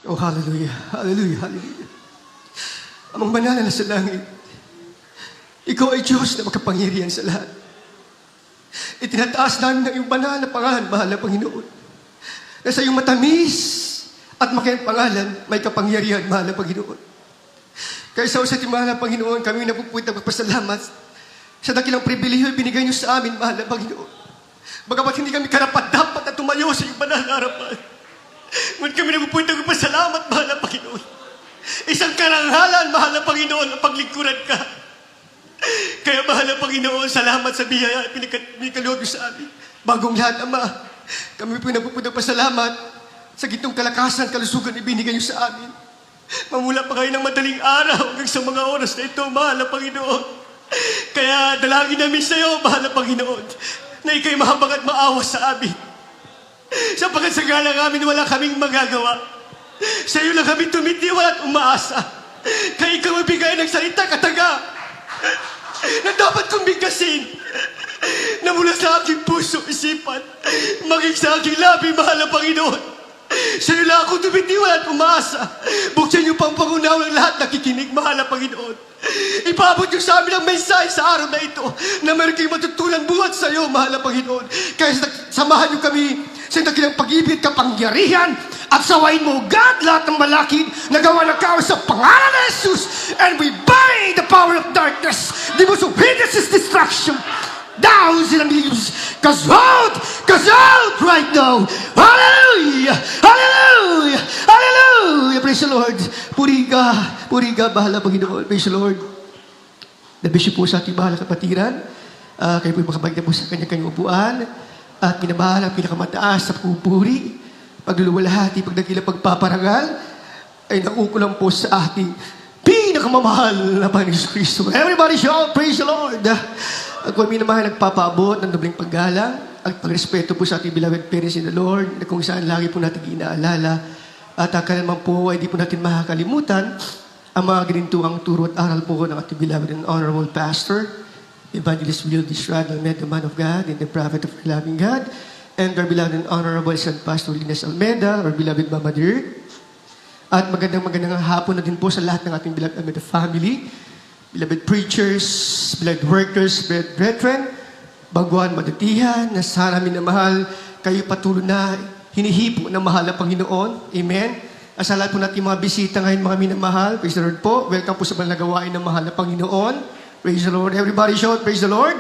Oh, hallelujah, hallelujah, hallelujah. Amang banal na sa langit, ikaw ay Diyos na makapangyarihan sa lahat. Itinataas namin ng iyong banal na pangalan, mahal na Panginoon. Na sa iyong matamis at makiang pangalan, may kapangyarihan, mahal na Panginoon. Kaya sa ating mahal na Panginoon, kami napupunta magpasalamat sa dakilang pribilehiyo binigay niyo sa amin, mahal na Panginoon. Bagamat hindi kami karapat-dapat na tumayo sa iyong banal na harapan. Ngunit kami napupunta magpasalamat, mahal na Panginoon. Isang karangalan, mahal na Panginoon, ang paglingkuran ka. Kaya mahal na Panginoon, salamat sa biyaya at pinikaluwag niyo sa amin. Bagong lahat, Ama, kami po napupunta pasalamat sa gitong kalakasan, kalusugan na ibinigay niyo sa amin. Mamula pa kayo ng madaling araw hanggang sa mga oras na ito, mahal na Panginoon. Kaya dalangin namin sa iyo, mahal na Panginoon, na ikaw'y mahabag at maawas sa amin. Sapagkat sa gala namin wala kaming magagawa. Sa iyo lang kami tumitiwala at umaasa. Kaya ikaw ang bigay ng salita kataga na dapat kong bigkasin na mula sa aking puso, isipan, maging sa aking labi, mahal na Panginoon. Sa iyo lang ako tumitiwala at umaasa. Buksan niyo pang pangunaw ng lahat nakikinig, mahal na Panginoon. Ipabot niyo sa amin ang mensahe sa araw na ito na meron kayong matutunan buhat sa iyo, mahal na Panginoon. Kaya samahan niyo kami sa dakilang pag-ibig, kapangyarihan, at sawain mo, God, lahat ng malakid na gawa ng kaos sa pangalan ng Jesus. And we bind the power of darkness. The most of hindrance destruction. Down in the news. Cause out right now. Hallelujah! Hallelujah! Hallelujah! Praise the Lord. Puri ka, bahala Panginoon. Praise the Lord. Nabisyo po sa ating bahala kapatiran. Kayo po makabalik na po sa kanyang upuan. At minabahala ang pinakamataas sa pupuri, pagluluwalhati, pagdakila, pagpaparangal, ay naukulang po sa ating pinakamamahal na Panginoon Kristo. Everybody shout, praise the Lord! At kung minamahal, nagpapaabot ng dobling paggalang at pagrespeto po sa ating beloved parents in the Lord, na kung saan lagi po natin inaalala. At kailanman po ay di po natin makakalimutan ang mga ginintuang turo at aral po ng ating beloved and honorable pastor, Evangelist Will Distrad, the man of God and the prophet of our loving God, and our beloved and honorable son, Pastor Linus Almeida, our beloved Mama Dear. At magandang hapon na din po sa lahat ng ating beloved Almeida family, beloved preachers, beloved workers, beloved brethren, baguhan, madatihan, na sana minamahal, kayo patuloy na hinihipo ng mahal na Panginoon. Amen. Sa lahat po natin mga bisita ngayon, mga minamahal, praise the Lord po. Welcome po sa banal na gawain ng mahal na Panginoon. Praise the Lord. Everybody shout, praise the Lord.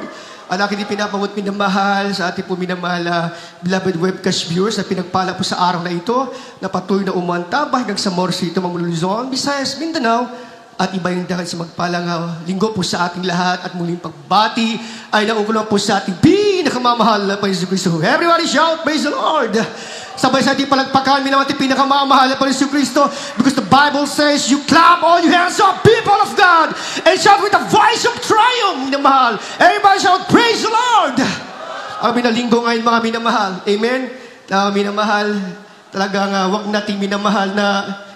At akin din pinapamot minamahal sa ating po minamahal beloved webcast viewers na pinagpala po sa araw na ito na patuloy na umantabay hanggang sa Morsito, Luzon, Visayas, Mindanao at iba yung dahil sa magpalang linggo po sa ating lahat at muling pagbati ay nauukulang po sa ating pinakamamahal na Panginoon Kristo. Everybody shout, praise the Lord. Sabay sa ating palagpakan, minamahal ating pinakamamahal na Panginoon Kristo, because the Bible says, you clap all your hands up, people of God, and shout with a voice of triumph, minamahal. Everybody shout, praise the Lord. Ang minalinggo ngayon, mga minamahal. Amen? Minamahal, talagang wag nating minamahal na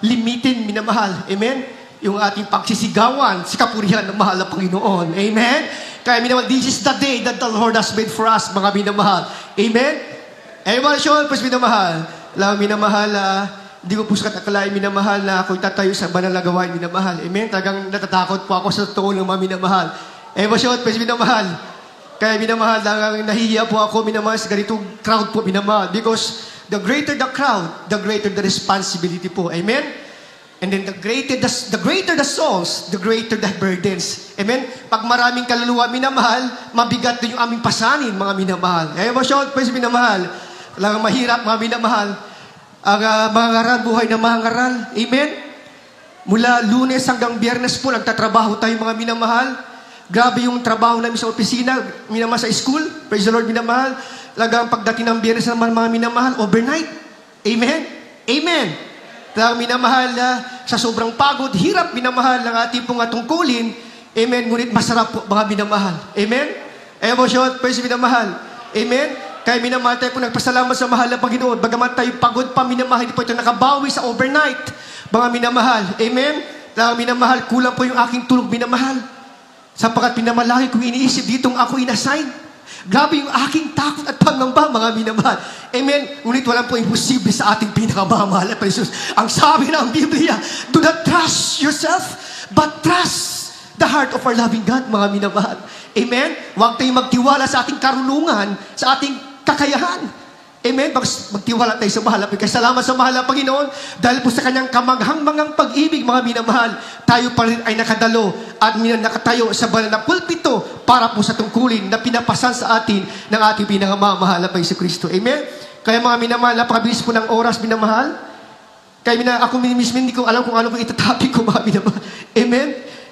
limitin, minamahal. Amen? Yung ating pagsisigawan sa kapurihan ng mahal na Panginoon. Amen? Kaya minamahal, this is the day that the Lord has made for us, mga minamahal. Amen? Everybody show, please minamahal. Alam, minamahal, hindi ko po sa katakalain minamahal na ako'y tatayo sa banal na gawain minamahal. Amen? Talagang natatakot po ako sa totoo ng mga minamahal. Everybody show, please minamahal. Kaya minamahal, nahihiya po ako minamahal sa ganitong crowd po minamahal. Because the greater the crowd, the greater the responsibility po. Amen? And then the greater the souls, the greater the burdens. Amen? Pag maraming kaluluwa minamahal, mabigat din yung aming pasanin, mga minamahal. Everybody shout, please minamahal. Talagang mahirap, mga minamahal. Ang mga ngaral, buhay na mga ngaral. Amen? Mula Lunes hanggang Biyernes po, nagtatrabaho tayo, mga minamahal. Grabe yung trabaho namin sa opisina, minamahal sa school. Praise the Lord, minamahal. Talagang pagdating ng Biyernes naman, mga minamahal, overnight. Amen? Amen. Talagang minamahal sa sobrang pagod, hirap, minamahal ng ating pong tungkulin. Amen? Ngunit masarap po, mga minamahal. Amen? Everybody shout, praise minamahal. Amen? Kaya minamahal tayo po nagpasalamat sa mahal na Panginoon. Bagamat tayo pagod pa, minamahal, hindi po ito nakabawi sa overnight. Mga minamahal. Amen? Talagang minamahal, kulang po yung aking tulog, minamahal. Sapagkat pinamalaki kong iniisip ditong ako inassign. Grabe yung aking takot at pangamba, mga minamahal. Amen? Ngunit walang po imposible sa ating pinakamamahal na Jesus. Ang sabi ng Biblia, do not trust yourself, but trust the heart of our loving God, mga minamahal. Amen? Huwag tayong magtiwala sa ating karunungan, sa ating kakayahan. Amen? Magtiwala tayo sa mahal na Panginoon. Salamat sa mahal na Panginoon. Dahil po sa kanyang kamaghang-mangang pag-ibig, mga minamahal, tayo pa rin ay nakadalo at nakatayo sa banal na pulpito para po sa tungkulin na pinapasan sa atin ng ating pinakamamahal na Kristo. Amen? Kaya mga minamahal, napakabilis po ng oras, minamahal. Kaya ako mismo hindi ko alam kung ano kung itatopic ko, mga minamahal. Amen?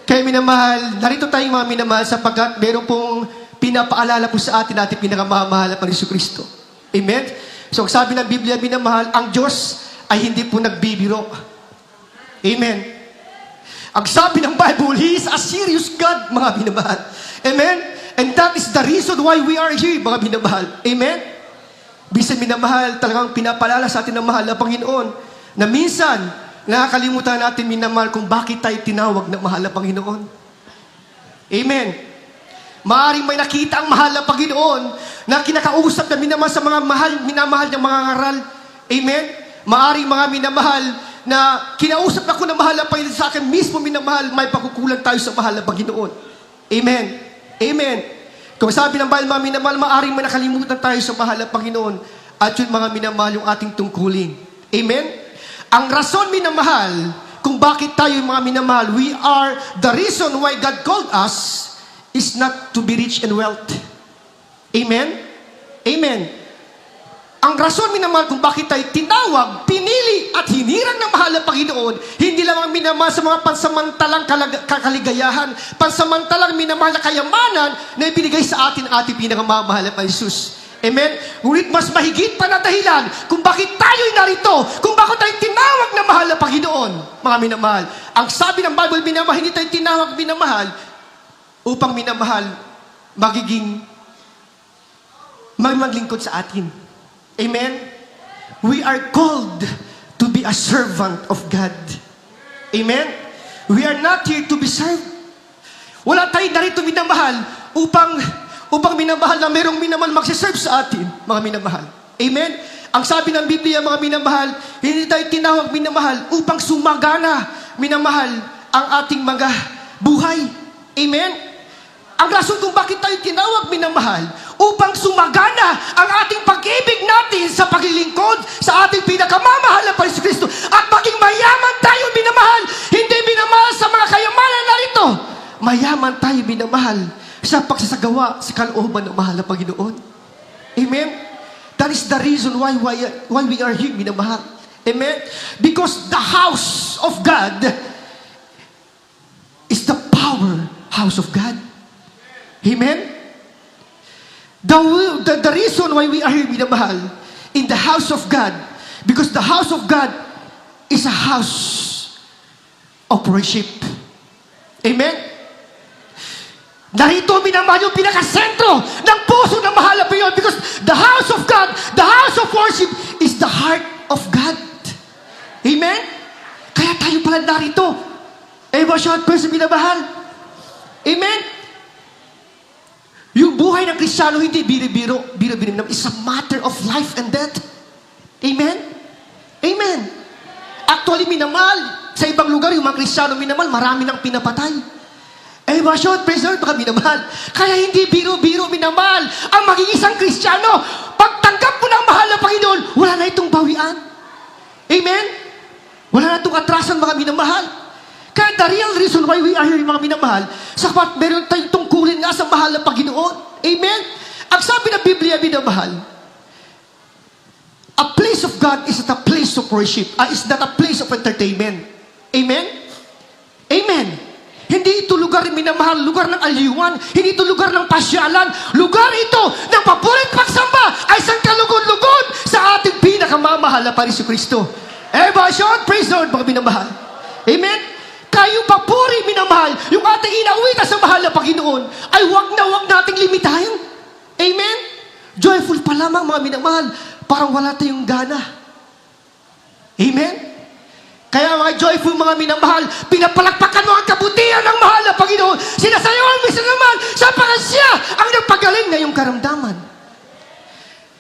Kaya minamahal, narito tayong mga minamahal sapagkat meron pong pinapaalala po sa atin natin pinakamamahal na Kristo. Amen? So, sabi ng Biblia, minamahal, ang Diyos ay hindi po nagbibiro. Amen? Ang sabi ng Bible, He is a serious God, mga minamahal. Amen? And that is the reason why we are here, mga minamahal. Amen? Bisan minamahal, talagang pinapalala sa atin ng mahal na Panginoon na minsan, nakakalimutan natin, minamahal, kung bakit tayo tinawag ng mahal na Panginoon. Amen? Maaring may nakita ang mahal na Panginoon na kinakausap na minamahal sa mga minamahal ng mga ngaral. Amen? Maaring mga minamahal na kinausap ako ng mahal na Panginoon sa akin mismo minamahal, may pagkukulang tayo sa mahal na Panginoon. Amen? Amen? Kung sabi ng Bible, mga minamahal, maaring may nakalimutan tayo sa mahal na Panginoon at yun mga minamahal yung ating tungkulin. Amen? Ang rason minamahal kung bakit tayo mga minamahal, we are the reason why God called us is not to be rich and wealth. Amen? Amen. Ang rason, minamahal, kung bakit tayo tinawag, pinili at hinirang ng mahal na Panginoon, hindi lamang minamahal sa mga pansamantalang kaligayahan, pansamantalang minamahal na kayamanan na ibinigay sa atin ang ating pinakamamahal na Jesus. Amen? Ngunit mas mahigit pa na dahilan kung bakit tayo'y narito, kung bakit tayo tinawag na mahal na Panginoon, mga minamahal. Ang sabi ng Bible, minamahal, hindi tayo tinawag minamahal, upang minamahal, maglingkod sa atin. Amen? We are called to be a servant of God. Amen? We are not here to be served. Wala tayo narito minamahal upang minamahal na merong minamahal magsiserve sa atin, mga minamahal. Amen? Ang sabi ng Biblia, mga minamahal, hindi tayo tinawag minamahal upang sumagana, minamahal, ang ating mga buhay. Amen? Ang rason kung bakit tayo tinawag minamahal, upang sumagana ang ating pag-ibig natin sa paglilingkod sa ating pinakamamahal na Kristo at maging mayaman tayo minamahal, hindi minamahal sa mga kayamanan narito. Mayaman tayo minamahal sa pagsasagawa sa kalooban ng mahal na Panginoon. Amen? That is the reason why we are here minamahal. Amen? Because the house of God is the power house of God. Amen? The reason why we are here, minamahal, in the house of God, because the house of God is a house of worship. Amen? Narito, minamahal, yung pinakasentro ng puso ng mahal na Panginoon, because the house of God, the house of worship, is the heart of God. Amen? Kaya tayo pala narito. Short person, minamahal. Amen? Yung buhay ng Kristiyano, hindi biro-biro. Biro-biro. It's a matter of life and death. Amen? Amen. Actually, minamahal, sa ibang lugar, yung mga Kristiyano minamahal, marami nang pinapatay. Short person, baka minamahal. Kaya hindi biro-biro minamahal. Ang maging isang Kristiyano, pagtanggap mo ng mahal na Panginoon, wala na itong bawian. Amen? Wala na itong atrasan, mga minamahal. Kaya the real reason why we are here, mga minamahal, sapat meron tayong tungkulin nga sa mahal na Panginoon. Amen? Ang sabi ng Biblia, minamahal, a place of God is not a place of worship. Is not a place of entertainment. Amen? Amen. Hindi ito lugar, minamahal, lugar ng aliwan. Hindi ito lugar ng pasyalan. Lugar ito ng paborit pagsamba ay isang kalugod-lugod sa ating pinakamamahal na Kristo. Praise the Lord, mga minamahal. Amen? Kayo papuri, minamahal, yung ating inauwitan sa mahal na Panginoon, ay wag nating limitahin. Amen? Joyful pa lamang, mga minamahal, parang wala tayong gana. Amen? Kaya mga joyful mga minamahal, pinapalakpakan mo ang kabutihan ng mahal na Panginoon. Sinasayawan mo sa naman sapagkat siya ang nagpagaling na iyong karamdaman.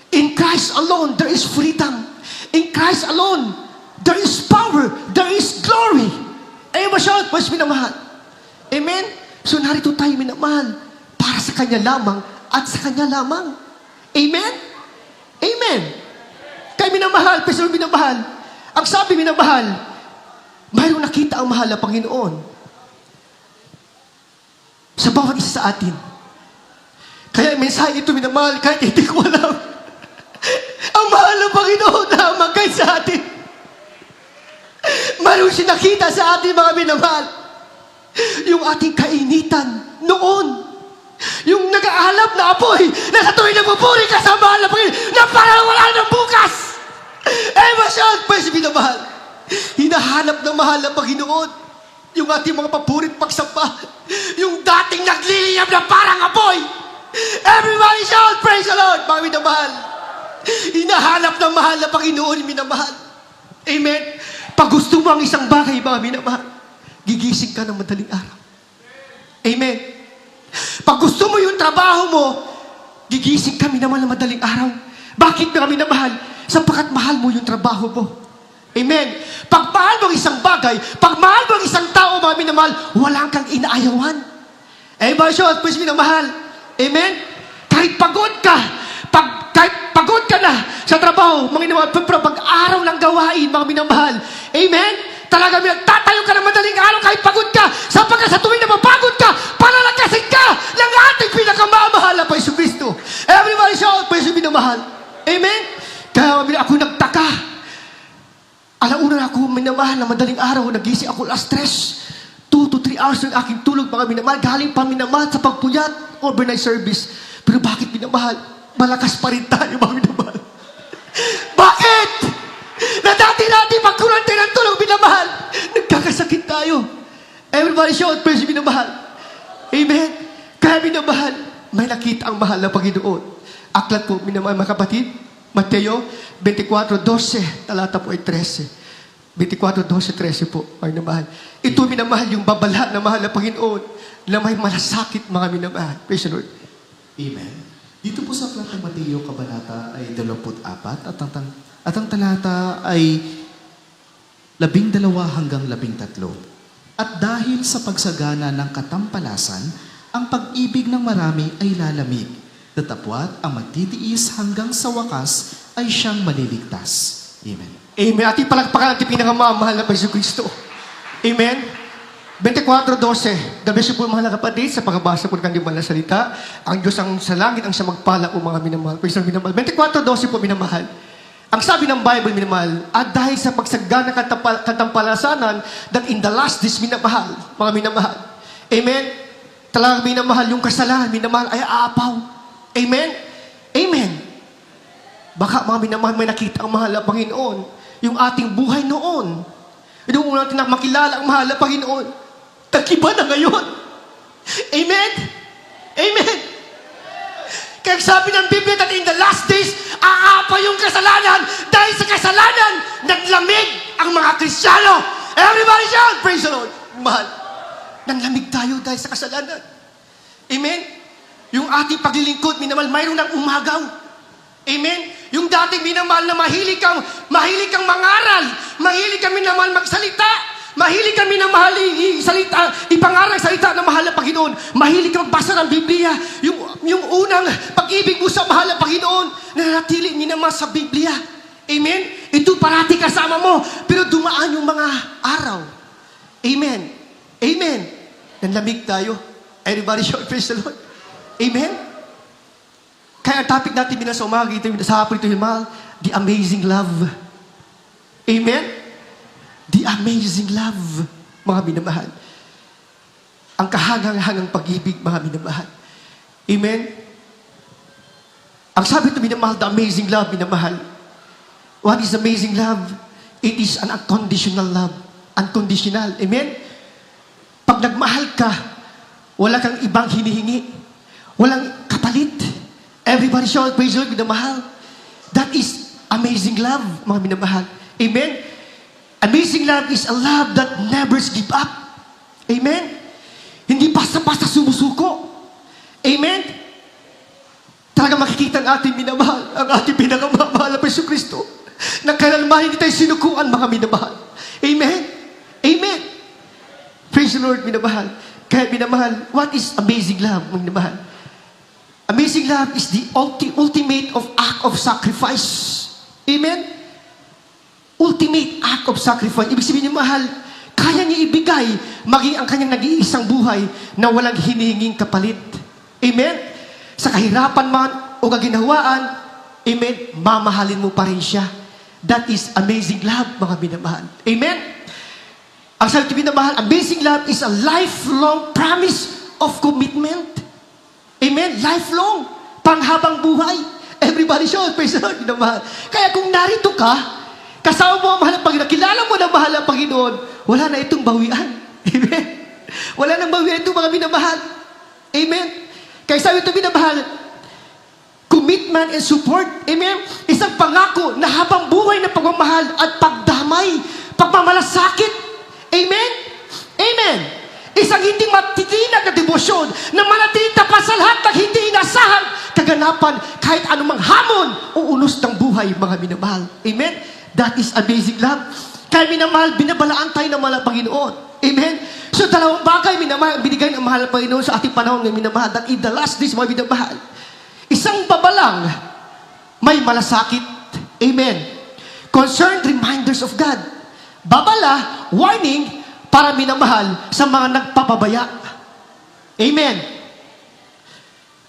In Christ alone, there is freedom. In Christ alone, there is power. There is glory. Ay masyad, mas minamahal. Amen? So narito tayo minamahal para sa Kanya lamang at sa Kanya lamang. Amen? Amen. Kaya minamahal, Pastor minamahal. Ang sabi minamahal, mayroong nakita ang mahal na Panginoon sa bawat isa sa atin. Kaya mensahe ito minamahal, kahit hindi ko alam. Ang mahal na Panginoon lamang kahit sa atin. Mayroong sinakita sa atin mga minamahal. Yung ating kainitan noon. Yung nag-aalap na apoy na sa tuwing nagpupuri ka sa mahal na Panginoon na parang wala ng bukas. Eh masyad, pues minamahal. Hinahanap ng mahal na Panginoon yung ating mga papurit pagsamba. Yung dating nagliliyab na parang apoy. Everybody shout, praise the Lord, mga minamahal. Hinahanap ng mahal na Panginoon, minamahal. Amen. Pag gusto mo ang isang bagay, mga minamahal, gigising ka ng madaling araw. Amen. Pag gusto mo yung trabaho mo, gigising ka minamahal ng madaling araw. Bakit mga minamahal? Sapagkat mahal mo yung trabaho mo. Amen. Pag mahal mo ang isang bagay, pag mahal mo ang isang tao, mga minamahal, walang kang inaayawan. Eh, basyo, pues minamahal. Amen. Kahit pagod ka, kahit pagod ka na sa trabaho, mga minamahal, pero pag araw ng gawain, mga minamahal. Amen. Talaga, tatayo ka ng madaling araw kahit pagod ka, sapagkat sa tuwing na mapagod ka, palalakasin ka ng ating pinakamamahal na Paiso Kristo. Everybody shout, Paiso minamahal. Amen. Kaya ako nagtaka. Alauna na ako, minamahal na madaling araw, nagising ako alas 3. 2 to 3 hours ng aking tulog, mga minamahal. Galing pa minamahal sa pagpuyat, overnight service. Pero bakit minamahal? Malakas pa rin tayo, mga minamahal. Bakit? Na dati natin magkulang tayo ng tulog, minamahal. Nagkakasakit tayo. Everybody shout, praise minamahal. Amen. Kaya minamahal, may nakita ang mahal na Panginoon. Aklat po, minamahal, mga kapatid. Mateo 24:12, talata po ay 13. 24:12, 13 po, ay minamahal. Ito minamahal yung babala na mahal na Panginoon na may malasakit mga minamahal. Praise the Lord. Amen. Dito po sa aklat ng Mateo, kabanata ay 24 at ang talata ay 12 hanggang 13. At dahil sa pagsagana ng katampalasan, ang pag-ibig ng marami ay lalamig. Tatapwat ang magtitiis hanggang sa wakas ay siyang maliligtas. Amen. Amen. Ating palagpakan ating pinakamamahal na Paiso Kristo. Amen. 24:12. God bless you po mga kapatid sa pagbabasa po ng kanyang banal na salita. Ang Diyos ang sa langit ang siya magpala po mga minamahal. Praise the Lord, minamahal. 24:12 po minamahal. Ang sabi ng Bible minamahal, at dahil sa pagsagana katampalasanan that in the last days minamahal, mga minamahal. Amen. Talagang minamahal yung kasalanan, minamahal ay aapaw. Amen? Amen. Baka mga minamahal may nakita ang mahal na Panginoon. Yung ating buhay noon. Yung una natin na makilala ang mahal na Panginoon. Tagiba na ngayon. Amen? Amen. Kaya sabi ng Biblia that in the last days, aapa yung kasalanan. Dahil sa kasalanan, naglamig ang mga Kristiyano. Everybody shout, praise the Lord. Mahal. Naglamig tayo dahil sa kasalanan. Amen? Yung ating paglilingkod, minamahal, mayroon ng umagaw. Amen? Yung dating minamahal na mahilig kang mangaral, mahilig kang minamahal magsalita, mahilig kang minamahal ipangaral salita ng mahal na Panginoon, mahilig kang magbasa ng Biblia, yung unang pag-ibig mo sa mahal na Panginoon, nanatili minamahal sa Biblia. Amen? Ito parati kasama mo, pero dumaan yung mga araw. Amen? Amen? Nanlamig tayo. Everybody shout, praise the Lord. Amen? Kaya ang topic natin sa umaga, sa hapon ito, the amazing love. Amen? The amazing love, mga minamahal. Ang kahangang-hangang pag-ibig, mga minamahal. Amen? Ang sabi ito, minamahal, the amazing love, minamahal. What is amazing love? It is an unconditional love. Unconditional. Amen? Pag nagmahal ka, wala kang ibang hinihingi. Walang kapalit. Everybody shout, praise the Lord, minamahal. That is amazing love, mga minamahal. Amen? Amazing love is a love that never give up. Amen? Hindi basta-basta sumusuko. Amen? Talaga makikita ang ating minamahal, ang ating pinakamamahal na Yesu Kristo. Nagkalalmahan hindi tayo sinukuan, mga minamahal. Amen? Amen? Praise the Lord, minamahal. Kaya minamahal, what is amazing love, minamahal? Amazing love is the ultimate of act of sacrifice. Amen? Ultimate act of sacrifice. Ibig sabihin niya, mahal, kaya niya ibigay maging ang kanyang nag-iisang buhay na walang hinihinging kapalit. Amen? Sa kahirapan man o kaginhawaan, amen, mamahalin mo pa rin siya. That is amazing love, mga minamahal. Amen? Ang sabi ng minamahal, amazing love is a lifelong promise of commitment. Amen? Lifelong. Panghabang buhay. Everybody shout, praise the Lord, minamahal. Kaya kung narito ka, kasama mo ang mahal ng Panginoon, kilala mo na mahal ng Panginoon, wala na itong bawian. Amen? Wala nang bawian itong mga minamahal. Amen? Kaya sabi ito minamahal, commitment and support. Amen? Isang pangako na habang buhay na pagmamahal at pagdamay, pagmamalasakit. Amen? Amen? Isang hindi matitinag na debosyon na manatiling tapat sa lahat ng hindi inasahan kaganapan kahit anumang hamon o unos ng buhay, mga minamahal. Amen? That is amazing love. Kaya minamahal, binabalaan tayo ng mahal ng Panginoon. Amen? So dalawang bagay, minamahal, binigay ng mahal ng Panginoon sa ating panahon ng minamahal. That in the last days, mga minamahal. Isang babalang, may malasakit. Amen? Concerned reminders of God. Babala, warning, para minamahal sa mga nagpapabaya. Amen?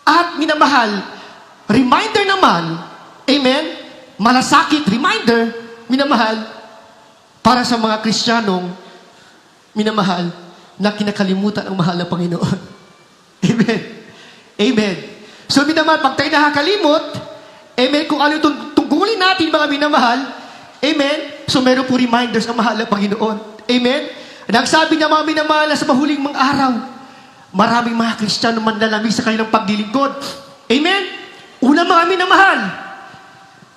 At minamahal, reminder naman, amen, malasakit, reminder, minamahal, para sa mga Kristiyanong minamahal na kinakalimutan ang mahal na Panginoon. Amen. Amen. So minamahal, pag tayo nakakalimot, amen, kung ano itong tungkulin natin, mga minamahal, amen, so meron po reminders ang mahal na Panginoon. Amen. Nagsabi na mga minamahal na sa mahuling mga araw, maraming mga Kristiyano manlalamig sa kanilang paglilingkod. Amen. Una, mga minamahal,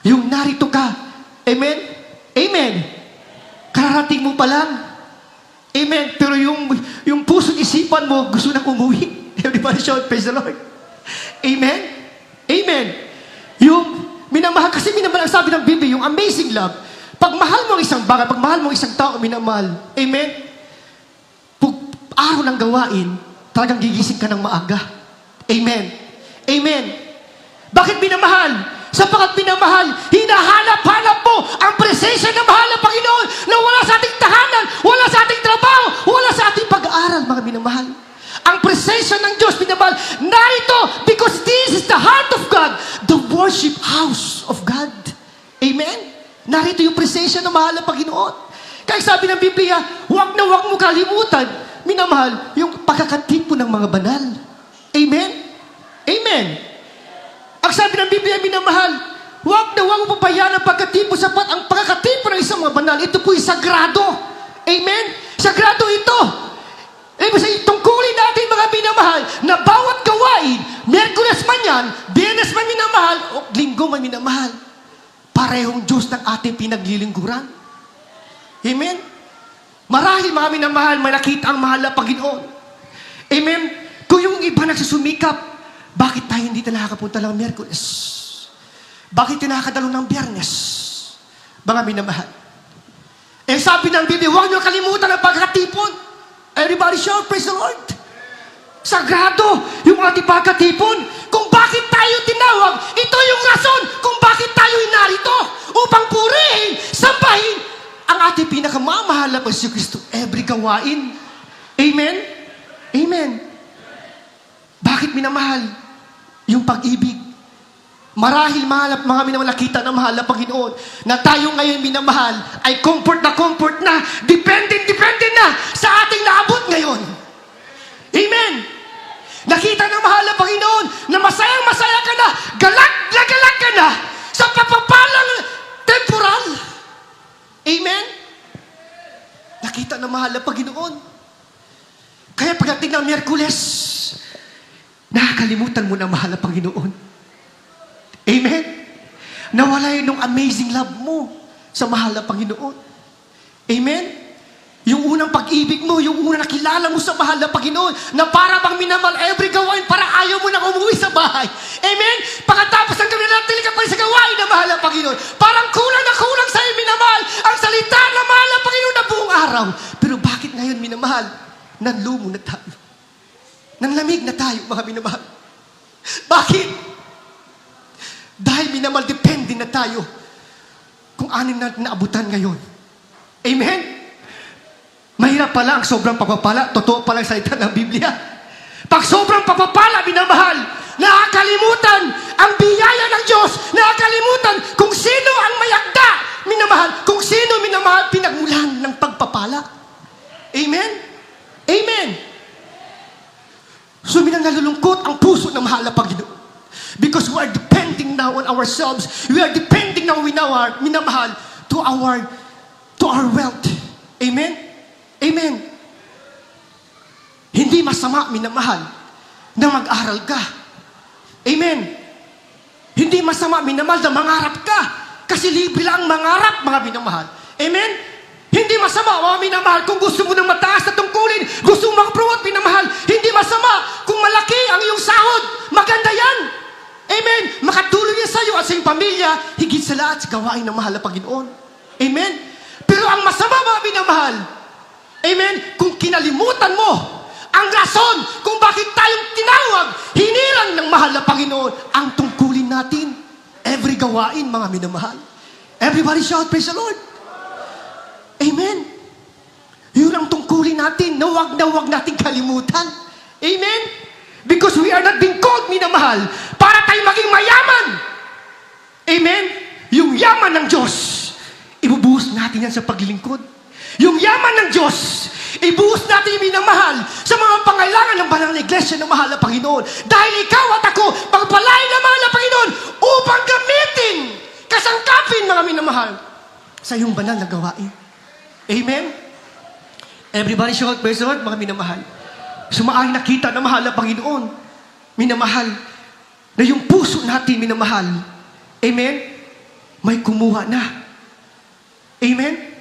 yung narito ka. Amen. Amen. Kararating mo pa lang. Amen. Pero yung puso't isipan mo, gusto nang umuwi. Everybody shout, praise the Lord. Amen. Amen. Yung minamahal, kasi minamahal ang sabi ng Biblia, yung amazing love, pag mahal mo ang isang bagay, pag mahal mo ang isang tao, minamahal. Amen. Pag araw ng gawain, talagang gigising ka ng maaga. Amen. Amen. Bakit minamahal? Sapagat minamahal, hinahanap-hanap mo ang presensya ng mahal na Panginoon na wala sa ating tahanan, wala sa ating trabaho, wala sa ating pag-aaral, mga minamahal. Ang presensya ng Diyos, minamahal, narito because this is the heart of God, the worship house of God. Amen? Narito yung presensya ng mahal na Panginoon. Kaya sabi ng Biblia, huwag na huwag mo kalimutan, minamahal, yung pagkakatipo ng mga banal. Amen? Amen? Ang sabi ng Biblia, minamahal, huwag na huwag mo pabayaan ang pagkatipo sapat ang pagkatipo ng isang mga banal. Ito po'y sagrado. Amen? Sagrado ito. Tungkulin natin, mga minamahal, na bawat gawain, Miyerkules man yan, Biyernes man minamahal, o Linggo man minamahal, parehong Diyos ng ating pinaglilingkuran. Amen? Marahil, mga minamahal, may nakita ang mahal na Panginoon. Amen? Kung yung iba nagsusumikap, bakit tayo hindi tayo nakakapunta ng Miyerkules? Bakit tayo nakakadalo ng Biyernes? Mga minamahal. Eh sabi ng Biblia, huwag niyo kalimutan ang pagkatipon. Everybody shout, praise the Lord. Sagrado yung ating pagkatipon. Kung bakit tayo tinawag, ito yung rason kung bakit tayo narito. Upang purihin, sambahin ang ating pinakamamahal na Yesu Kristo. Every gawain. Amen? Amen. Bakit minamahal? Yung pag-ibig. Marahil mahal, mga minamahal, nakita na mahal na Panginoon na tayo ngayon minamahal ay comfort na, depende na sa ating naabot ngayon. Amen. Nakita ng mahal na Panginoon na masayang-masaya ka na, galag ka na sa papapalang temporal. Amen. Nakita ng mahal na Panginoon. Kaya pagdating ng Miyerkules, nakakalimutan mo na mahal na Panginoon. Amen? Nawala yun ng amazing love mo sa mahal na Panginoon. Amen? Yung unang pag-ibig mo, yung unang nakilala mo sa mahal na Panginoon, na para bang minamahal every gawain, para ayaw mo nang umuwi sa bahay. Amen? Pagkatapos ng gabi natili ka pa rin sa gawain na mahal na Panginoon. Parang kulang na kulang sa'yo minamahal ang salita na mahal na Panginoon na buong araw. Pero bakit ngayon minamahal? Nanlumo na tayo. Nanlamig na tayo, mga minamahal. Bakit? Dahil minamahal, depende na tayo kung anin natin naabutan ngayon. Amen? Mahirap pala ang sobrang pagpapala. Totoo pala ang salita ng Biblia. Pag sobrang pagpapala, minamahal, nakakalimutan ang biyaya ng Diyos. Nakakalimutan kung sino ang mayagda, minamahal. Kung sino, minamahal, pinagmulan ng pagpapala. Amen? Amen. So, nalulungkot ang puso ng mahal na Panginoon. Because we are depending now on ourselves. We are depending now, minamahal, to our wealth. Amen? Amen. Hindi masama, minamahal, na mag-aral ka. Amen. Hindi masama, minamahal, na mangarap ka. Kasi libre lang mangarap, mga minamahal. Amen. Hindi masama, mga minamahal, kung gusto mo ng mataas na tungkulin, gusto mo mag-promote, minamahal. Hindi masama kung malaki ang iyong sahod. Maganda yan. Amen. Makatulong yan sa iyo at sa iyong pamilya, higit sa lahat sa gawain ng mahal na Panginoon. Amen. Pero ang masama, mga minamahal, amen, kung kinalimutan mo ang rason kung bakit tayong tinawag, hinirang ng mahal na Panginoon, ang tungkulin natin. Every gawain, mga minamahal. Everybody shout, praise the Lord. Amen. Yun ang tungkulin natin, na huwag natin kalimutan. Amen. Because we are not being called, minamahal, para tayo maging mayaman. Amen. Yung yaman ng Diyos, ibubuhos natin yan sa paglilingkod. Yung yaman ng Diyos, ibuhos natin yung minamahal sa mga pangailangan ng banal na iglesia ng mahal na Panginoon. Dahil ikaw at ako, pagpalain ng mahal na Panginoon upang gamitin, kasangkapin, mga minamahal, sa iyong banal na gawain. Amen? Everybody shout, praise the Lord, mga minamahal. Sumaay nakita ng mahal na Panginoon, minamahal, na yung puso natin, minamahal, amen, may kumuha na. Amen?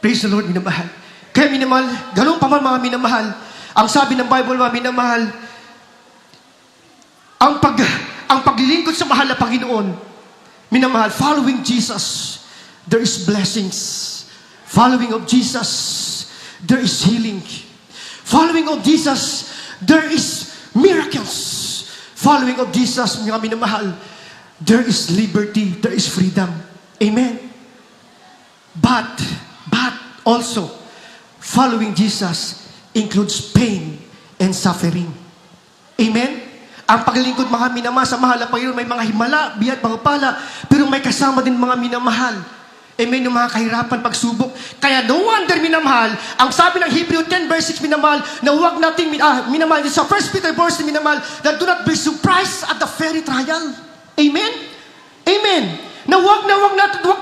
Praise the Lord, minamahal. Kaya minamahal, ganun pa man, mga minamahal, ang sabi ng Bible, mga minamahal, ang paglilingkod sa mahal na Panginoon, minamahal, following Jesus, there is blessings. Following of Jesus, there is healing. Following of Jesus, there is miracles. Following of Jesus, mga minamahal, there is liberty, there is freedom. Amen. But also, following Jesus includes pain and suffering. Amen? Ang paglilingkod, mga minamahal, sa mahal na Panginoon, may mga himala, biya't mga pala, pero may kasama din mga minamahal. Amen? Yung mga kahirapan, pagsubok. Kaya no wonder, minamahal, ang sabi ng Hebrew 10 verse 6, minamahal, na huwag nating, minamahal, sa 1 Peter verse, minamahal, that do not be surprised at the very trial. Amen? Amen? Na huwag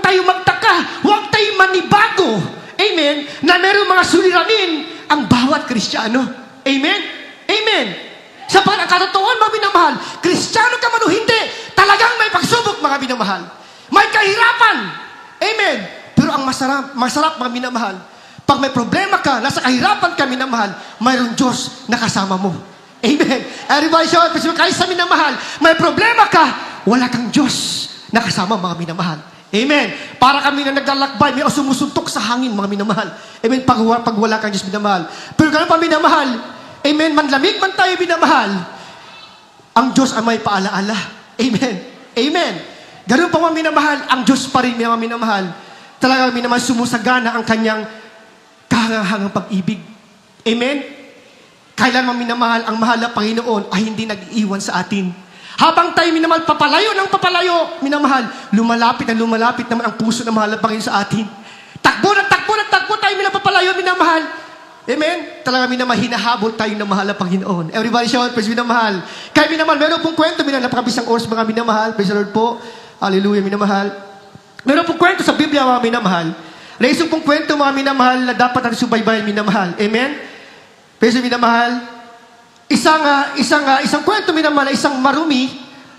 tayo magtaka, huwag tayo manibago. Amen? Na meron mga suliranin ang bawat Kristiyano. Amen? Amen? Sa pagkakatotohan, mga minamahal, Kristiyano ka man o hindi, talagang may pagsubok, mga minamahal. May kahirapan. Amen? Pero ang masarap, mga minamahal, pag may problema ka, nasa kahirapan ka, minamahal, mayroong Diyos na kasama mo. Amen? Everybody shout, kahit sa minamahal, may problema ka, wala kang Diyos na kasama, mga minamahal. Amen. Para kami na naglalakbay, may sumusuntok sa hangin, mga minamahal. Amen. Pag wala kang Diyos, minamahal. Pero ganun pa, minamahal. Amen. Manlamig man tayo, minamahal. Ang Diyos ay may paalaala. Amen. Amen. Ganun pa, mga minamahal. Ang Diyos pa rin, mga minamahal. Talagang minamahal, sumusagana ang kanyang kahangahangang pag-ibig. Amen. Kailan, mga minamahal, ang mahal na Panginoon ay hindi nag-iwan sa atin. Habang tayo, minamahal, papalayo ng papalayo, minamahal, lumalapit naman ang puso ng mahal na Panginoon sa atin. Takbo tayo, minapapalayo, minamahal. Amen? Talaga, minamahal, hinahabol tayo ng mahal na Panginoon. Everybody shout, praise minamahal. Kaya, minamahal, meron pong kwento, minamahal, napakabisang oras, mga minamahal. Praise the Lord po. Hallelujah, minamahal. Meron pong kwento sa Biblia, mga minamahal. Na isang pong kwento, mga minamahal, na dapat natin subaybayan, minamahal. Amen? Praise minamahal. Isang kwento, minamahal, isang marumi,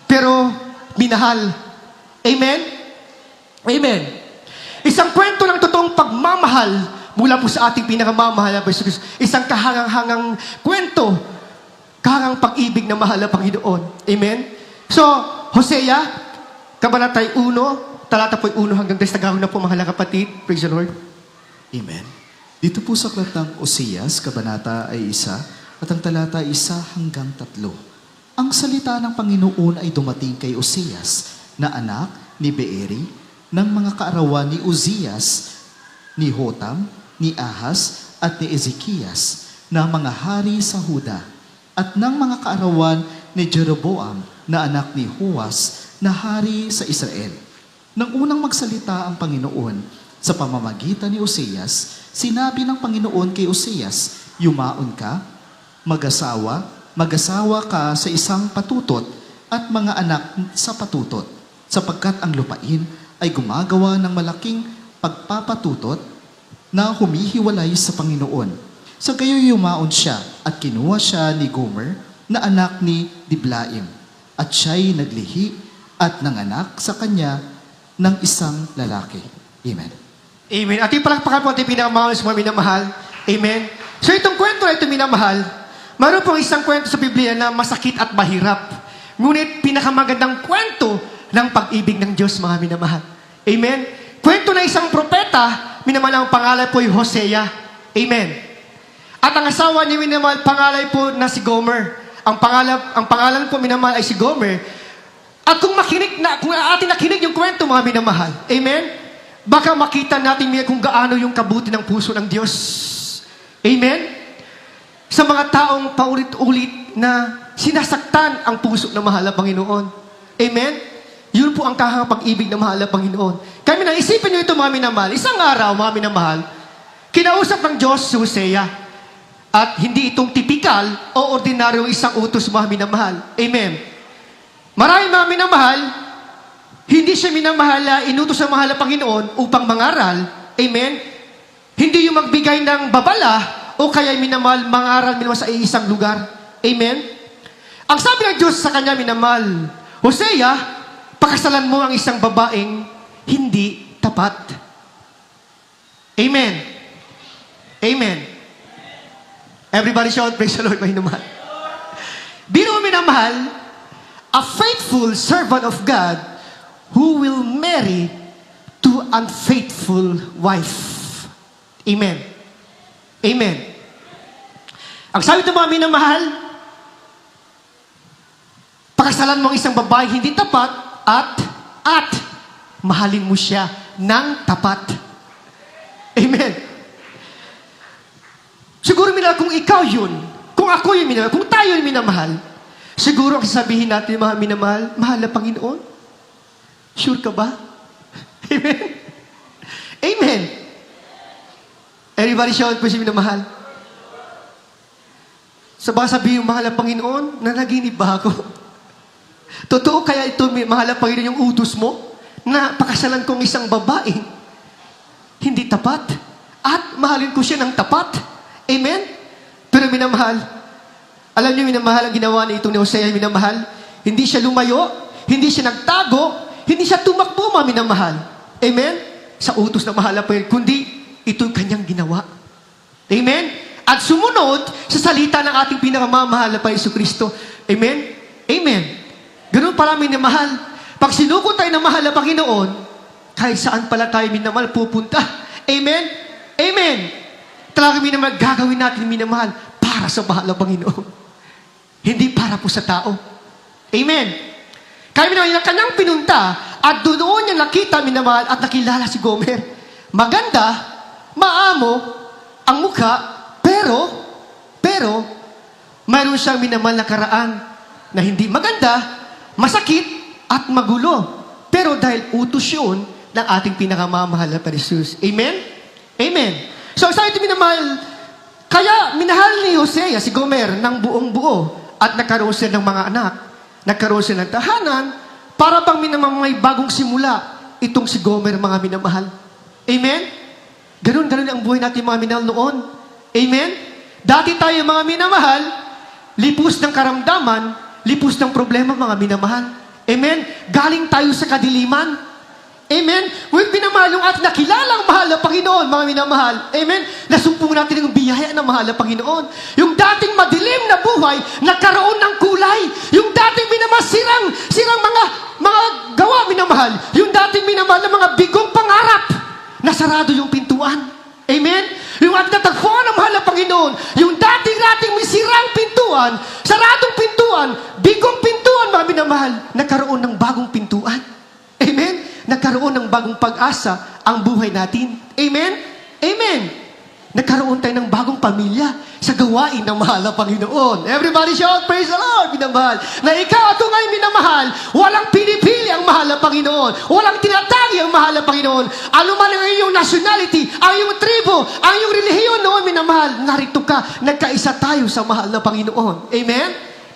pero minahal. Amen? Amen. Isang kwento ng totoong pagmamahal mula po sa ating pinakamamahal na Kristo. Isang kahangang-hangang kwento, kahangang pag-ibig na mahal na Panginoon. Amen? So, Hosea, Kabanata 1, talata po 1 hanggang 3. Tagahon na po, mahal na kapatid. Praise the Lord. Amen. Dito po sa aklat ng Oseas, Kabanata ay 1, at ang talata ay 1 hanggang 3. Ang salita ng Panginoon ay dumating kay Oseas, na anak ni Beeri, ng mga kaarawan ni Uzias, ni Hotam, ni Ahaz, at ni Ezekias, na mga hari sa Huda, at ng mga kaarawan ni Jeroboam, na anak ni Hoas, na hari sa Israel. Nang unang magsalita ang Panginoon sa pamamagitan ni Oseas, sinabi ng Panginoon kay Oseas, yumaon ka, mag-asawa ka sa isang patutot at mga anak sa patutot, sapagkat ang lupain ay gumagawa ng malaking pagpapatutot na humihiwalay sa Panginoon. Sa gayoy yumaon siya at kinuha siya ni Gomer na anak ni Diblaim, at siya'y naglihi at nanganak sa kanya ng isang lalaki. Amen. Amen. At yung palakpakan po ating pinakamahal sa mga minamahal. Amen. So itong kwento na ito minamahal, mayroon pong isang kwento sa Biblia na masakit at mahirap. Ngunit pinakamagandang kwento ng pag-ibig ng Diyos, mga minamahal. Amen. Kwento na isang propeta, minamahal ang pangalan po ay Hosea. Amen. At ang asawa ni minamahal, pangalan po na si Gomer. Ang pangalan po minamahal ay si Gomer. At kung atin nakinig yung kwento, mga minamahal, amen, baka makita natin kung gaano yung kabuti ng puso ng Diyos. Amen? Sa mga taong paulit-ulit na sinasaktan ang puso ng mahal na Panginoon. Amen? Yun po ang kahang pag-ibig ng mahal na Panginoon. Kaya isipin nyo ito, mga minamahal. Isang araw, mga minamahal, kinausap ng Diyos si Hosea. At hindi itong tipikal o ordinaryong isang utos, mga minamahal. Amen? Maraming mga minamahal, hindi siya minamahal na inutos ng mahal na Panginoon upang mangaral. Amen? Hindi yung magbigay ng babala o kaya minamahal mangaral sa isang lugar. Amen? Ang sabi ng Diyos sa kanya, minamahal, Hosea, pakasalan mo ang isang babaeng hindi tapat. Amen? Amen? Everybody shout, praise the Lord, minamahal. Biro minamahal, a faithful servant of God who will marry to unfaithful wife. Amen. Amen. Ang sabi ng mga minamahal, pakasalan mo ang isang babae hindi tapat at mahalin mo siya ng tapat. Amen. Siguro minamahal, kung ikaw yun, kung ako yun minamahal, kung tayo yun minamahal, siguro ang sasabihin natin, mga minamahal, mahal na Panginoon, sure ka ba? Amen? Amen. Everybody shout po siya minamahal. Sa baka sabihin, mahal na Panginoon, nanaginip ba ako? Totoo kaya ito, mahal na Panginoon, yung utos mo, na pakasalan kong isang babae, hindi tapat, at mahalin ko siya ng tapat. Amen? Pero minamahal, alam niyo, minamahal ang ginawa ni itong ni Hosea, minamahal. Hindi siya lumayo, hindi siya nagtago, hindi siya tumakbo, mga minamahal. Amen? Sa utos na mahal na Panginoon, kundi ito'y kanyang ginawa. Amen? At sumunod sa salita ng ating pinakamamahal na Panginoon Kristo. Amen? Amen. Ganun pala minamahal. Pag sinuko tayo ng mahal na Panginoon, kahit saan pala tayo minamahal pupunta. Amen? Amen. Talagang minamahal, gagawin natin minamahal para sa mahal na Panginoon. Hindi para po sa tao. Amen. Kaya minamahal, yung kanyang pinunta, at doon niya nakita, minamahal, at nakilala si Gomer. Maganda, maamo, ang mukha, pero, mayroon siyang minamahal na karaan na hindi maganda, masakit, at magulo. Pero dahil utos yun ng ating pinakamamahal na Jesus. Amen? Amen. So, sa ito minamahal, kaya minahal ni Hosea si Gomer ng buong buo at nagkaroon sila ng mga anak, nagkaroon sila ng tahanan, para bang may bagong simula itong si Gomer, mga minamahal. Amen? Ganun ang buhay natin, mga minamahal noon. Amen? Dati tayo, mga minamahal, lipos ng karamdaman, lipos ng problema, mga minamahal. Amen? Galing tayo sa kadiliman. Amen? Ngunit minamahal yung ating nakilalang mahal na Panginoon, mga minamahal. Amen? Nasumpong natin yung biyaya ng mahal na Panginoon. Yung dating madilim na buhay, nagkaroon ng kulay. Yung dating minamahal, sirang mga gawa, minamahal. Yung dating minamahal na mga bigong pangarap, nasarado yung pintuan. Amen? Yung ating natagpuan ng mahal na Panginoon, yung dating may sirang pintuan, saradong pintuan, bigong pintuan, mga minamahal, nagkaroon ng bagong pintuan. Amen? Nagkaroon ng bagong pag-asa ang buhay natin. Amen? Amen. Nagkaroon tayo ng bagong pamilya sa gawain ng mahal na Panginoon. Everybody shout, praise the Lord, minamahal. Na ikaw at ngayon minamahal, walang pinipili ang mahal na Panginoon. Walang tinatagi ang mahal na Panginoon. Ano man ang iyong nationality, ang iyong tribo, ang iyong relihiyon noon, minamahal, narito ka, nagkaisa tayo sa mahal na Panginoon. Amen?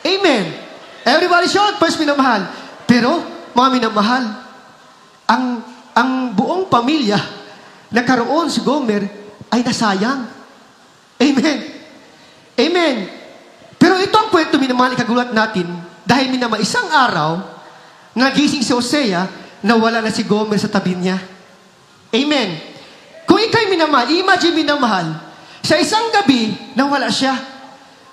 Amen. Everybody shout, praise minamahal. Pero, mga minamahal, ang buong pamilya nagkaroon si Gomer ay nasayang. Amen. Amen. Pero ito ang kwento, minamahal, ikagulat natin dahil minamahal, isang araw nagising si Hosea na wala na si Gomer sa tabi niya. Amen. Kung ikaw'y minamahal, imagine minamahal, sa isang gabi nawala siya.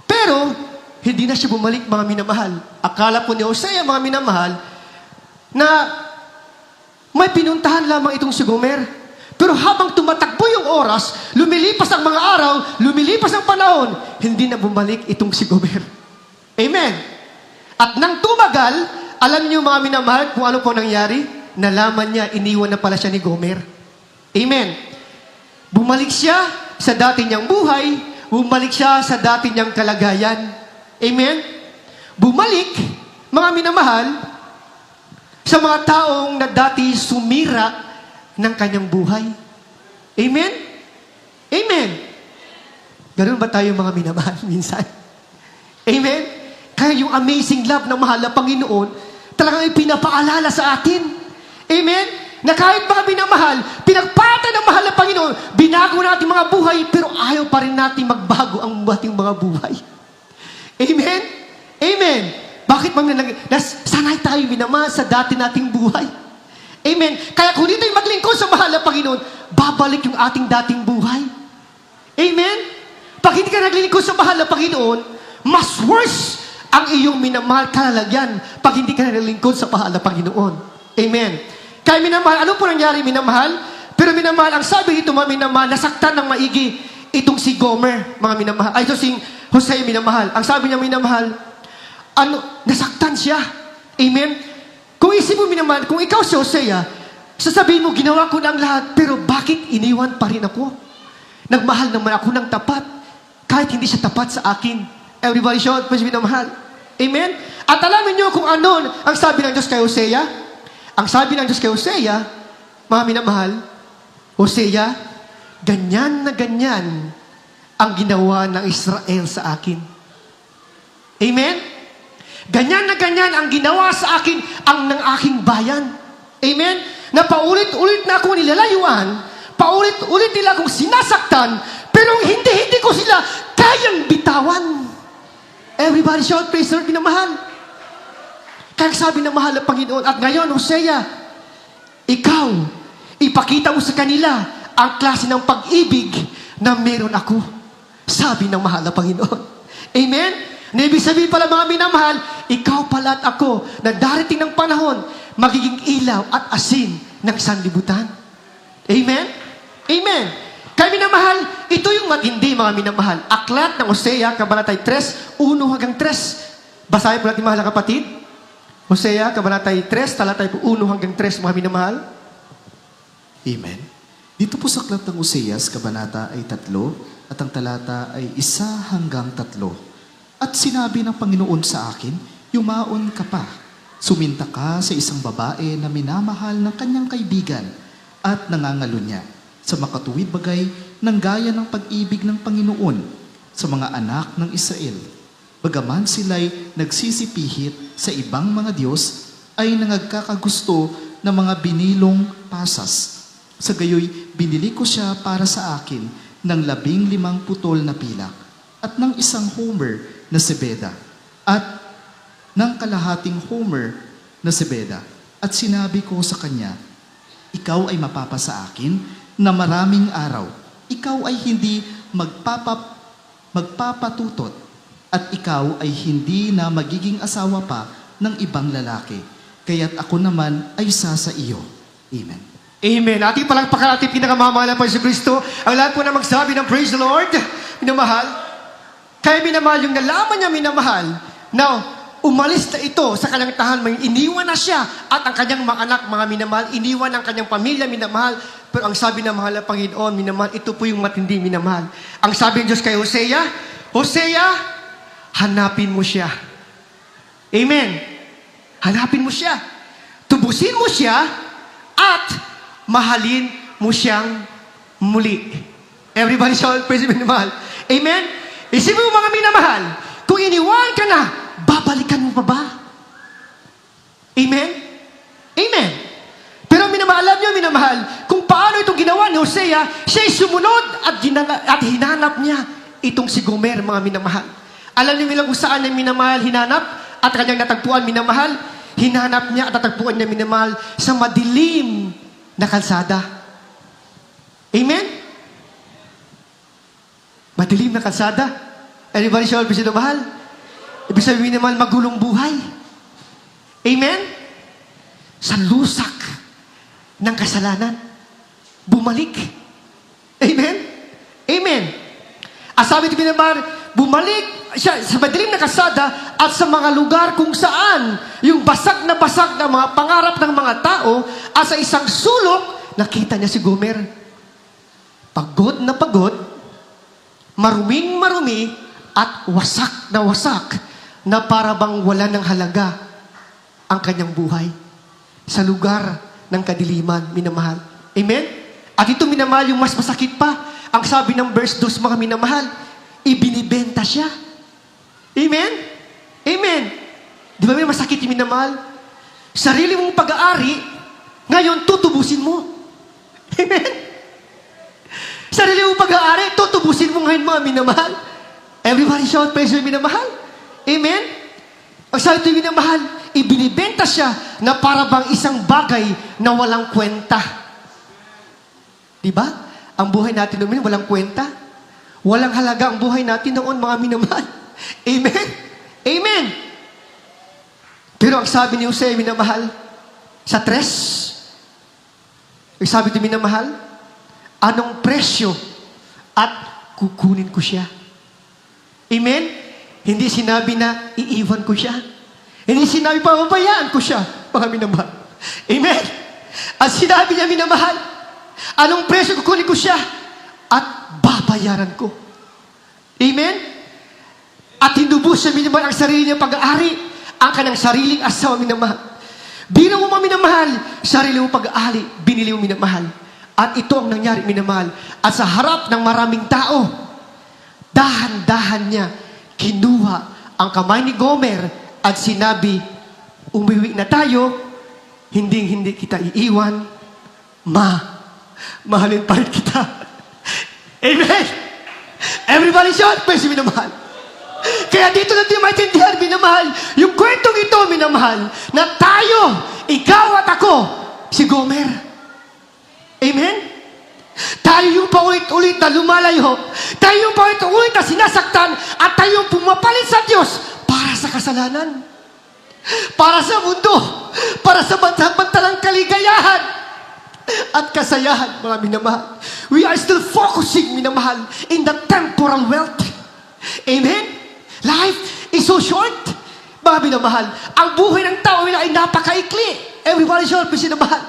Pero hindi na siya bumalik, mga minamahal. Akala po ni Hosea, mga minamahal, na may pinuntahan lamang itong si Gomer. Pero habang tumatakbo yung oras, lumilipas ang mga araw, lumilipas ang panahon, hindi na bumalik itong si Gomer. Amen. At nang tumagal, alam niyo mga minamahal kung ano po nangyari? Nalaman niya, iniwan na pala siya ni Gomer. Amen. Bumalik siya sa dati niyang buhay, bumalik siya sa dati niyang kalagayan. Amen. Bumalik, mga minamahal, sa mga taong na dati sumira ng kanyang buhay. Amen? Amen. Ganun ba tayo mga minamahal minsan? Amen? Kaya yung amazing love ng mahal na Panginoon, talagang ipinapaalala sa atin. Amen? Na kahit mga minamahal, pinagpatan ng mahal na Panginoon, binago natin mga buhay, pero ayaw pa rin natin magbago ang ating mga buhay. Amen? Amen. Bakit sanay tayo minamahal sa dati nating buhay? Amen. Kaya kung hindi tayo maglingkod sa mahal na Panginoon, babalik yung ating dating buhay. Amen. Pag hindi ka naglilingkod sa mahal na Panginoon, mas worse ang iyong minamahal kalalagyan pag hindi ka naglilingkod sa mahal na Panginoon. Amen. Kaya minamahal, ano po nangyari minamahal? Pero minamahal, ang sabi dito mga minamahal, nasaktan ng maigi itong si Gomer, mga minamahal. Ay, ito si Hosea minamahal. Ang sabi niya minamahal, nasaktan siya. Amen? Kung isip mo minamahal, kung ikaw si Hosea, sasabihin mo, ginawa ko na ang lahat, pero bakit iniwan pa rin ako? Nagmahal naman ako ng tapat, kahit hindi siya tapat sa akin. Everybody shout, mas minamahal. Amen? At alamin niyo kung ano ang sabi ng Diyos kay Hosea? Ang sabi ng Diyos kay Hosea, mga minamahal, Hosea, ganyan na ganyan ang ginawa ng Israel sa akin. Amen? Ganyan na ganyan ang ginawa sa akin ang ng aking bayan. Amen? Na paulit-ulit na akong nilalayuan, paulit-ulit nila akong sinasaktan, pero hindi ko sila kayang bitawan. Everybody shout, praise the Lord, minamahal. Kaya sabi ng mahal na Panginoon, at ngayon, Hosea, ikaw, ipakita mo sa kanila ang klase ng pag-ibig na meron ako. Sabi ng mahal na Panginoon. Amen? Na ibig sabihin pala mga minamahal, ikaw pala at ako, na darating ng panahon, magiging ilaw at asin ng sanlibutan. Amen? Amen. Kaya minamahal, ito yung matindi mga minamahal. Aklat ng Hosea, Kabanatay 3, 1 hanggang 3. Basahin po natin mga kapatid. Hosea, Kabanatay 3, talatay po 1 hanggang 3, mga minamahal. Amen. Dito po sa aklat ng Hoseas, Kabanata ay 3, at ang talata ay 1 hanggang 3. At sinabi ng Panginoon sa akin, yumaon ka pa. Suminta ka sa isang babae na minamahal ng kanyang kaibigan at nangangalo niya sa makatuwid bagay ng gaya ng pag-ibig ng Panginoon sa mga anak ng Israel. Bagaman sila'y nagsisipihit sa ibang mga Diyos, ay nangagkakagusto ng mga binilong pasas. Sa gayoy, binili ko siya para sa akin ng 15 putol na pilak at ng 1 homer na sebeda at ng kalahating homer na sebeda. At sinabi ko sa kanya, ikaw ay mapapasa akin na maraming araw. Ikaw ay hindi magpapatutot at ikaw ay hindi na magiging asawa pa ng ibang lalaki. Kaya't ako naman ay sa iyo. Amen. Amen. Ating palakpakan ating pinakamamahal na Panginoon Kristo. Ang lahat po na magsabi ng praise the Lord. Minamahal. Kaya minamahal yung nalaman niya minamahal. Now, umalis na ito sa kanyang tahanan. Iniwan na siya at ang kanyang mga anak, mga minamahal. Iniwan ang kanyang pamilya, minamahal. Pero ang sabi ng mahal na Panginoon, minamahal, ito po yung matindi, minamahal. Ang sabi ng Diyos kay Hosea, Hosea, hanapin mo siya. Amen. Hanapin mo siya. Tubusin mo siya at mahalin mo siyang muli. Everybody shout, praise the minamahal. Amen? Isipin mo mga minamahal, kung iniwan ka na, babalikan mo pa ba? Amen? Amen. Pero minamahal, alam niyo, minamahal, kung paano itong ginawa ni Hosea, siya'y sumunod at hinanap niya itong si Gomer, mga minamahal. Alam niyo kung saan niya minamahal hinanap at kanyang natagpuan, minamahal? Hinanap niya at natagpuan niya, minamahal, sa madilim na kalsada. Amen? Madilim na kalsada. Everybody shout, praise the mahal. Ibig sabihin naman, magulong buhay. Amen? Sa lusak ng kasalanan. Bumalik. Amen? Amen. Sabi ni naman, bumalik siya sa madilim na kalsada at sa mga lugar kung saan yung basag na mga pangarap ng mga tao at sa isang sulok, nakita niya si Gomer. Pagod maruming marumi at wasak na para bang wala ng halaga ang kanyang buhay sa lugar ng kadiliman, minamahal. Amen? At ito, minamahal, yung mas masakit pa. Ang sabi ng verse 2, mga minamahal, ibinibenta siya. Amen? Amen. Di ba may masakit yung minamahal? Sarili mong pag-aari, ngayon tutubusin mo. Amen? Sarili mong pag-aari, tutubusin mo ngayon, mga minamahal. Everybody shout, praise the minamahal. Amen? Ang sabi ito, minamahal, ibinibenta siya na para bang isang bagay na walang kwenta. Diba? Ang buhay natin noon, walang kwenta. Walang halaga ang buhay natin noon, mga minamahal. Amen? Amen! Pero ang sabi ni Jose, minamahal, sa 3, ang sabi ito, minamahal, anong presyo at kukunin ko siya. Amen? Hindi sinabi na iiwan ko siya. Hindi sinabi pababayaan ko siya, mga minamahal. Amen? At sinabi niya, minamahal, anong presyo kukunin ko siya at babayaran ko. Amen? At hinubos siya, minamahal, ang sarili niyang pag-aari, ang kanyang sariling asawa, minamahal. Bilang mo, minamahal, sarili mo pag-aari, binili mo, minamahal. At ito ang nangyari, minamahal. At sa harap ng maraming tao, dahan-dahan niya kinuha ang kamay ni Gomer at sinabi, umiwi na tayo, hindi kita iiwan, mahalin pa rin kita. Amen? Everybody shout, praise minamahal. Kaya dito natin maintindihan, minamahal, yung kwentong ito, minamahal, na tayo, ikaw at ako, si Gomer. Amen? Tayo yung paulit-ulit na lumalayo. Tayo yung paulit-ulit na sinasaktan at tayo yung pumapalit sa Diyos para sa kasalanan. Para sa mundo. Para sa bantalang kaligayahan at kasayahan, mga minamahal. We are still focusing, minamahal, in the temporal wealth. Amen? Life is so short. Mga minamahal, ang buhay ng tao ay napakaikli. Everybody shout, minamahal.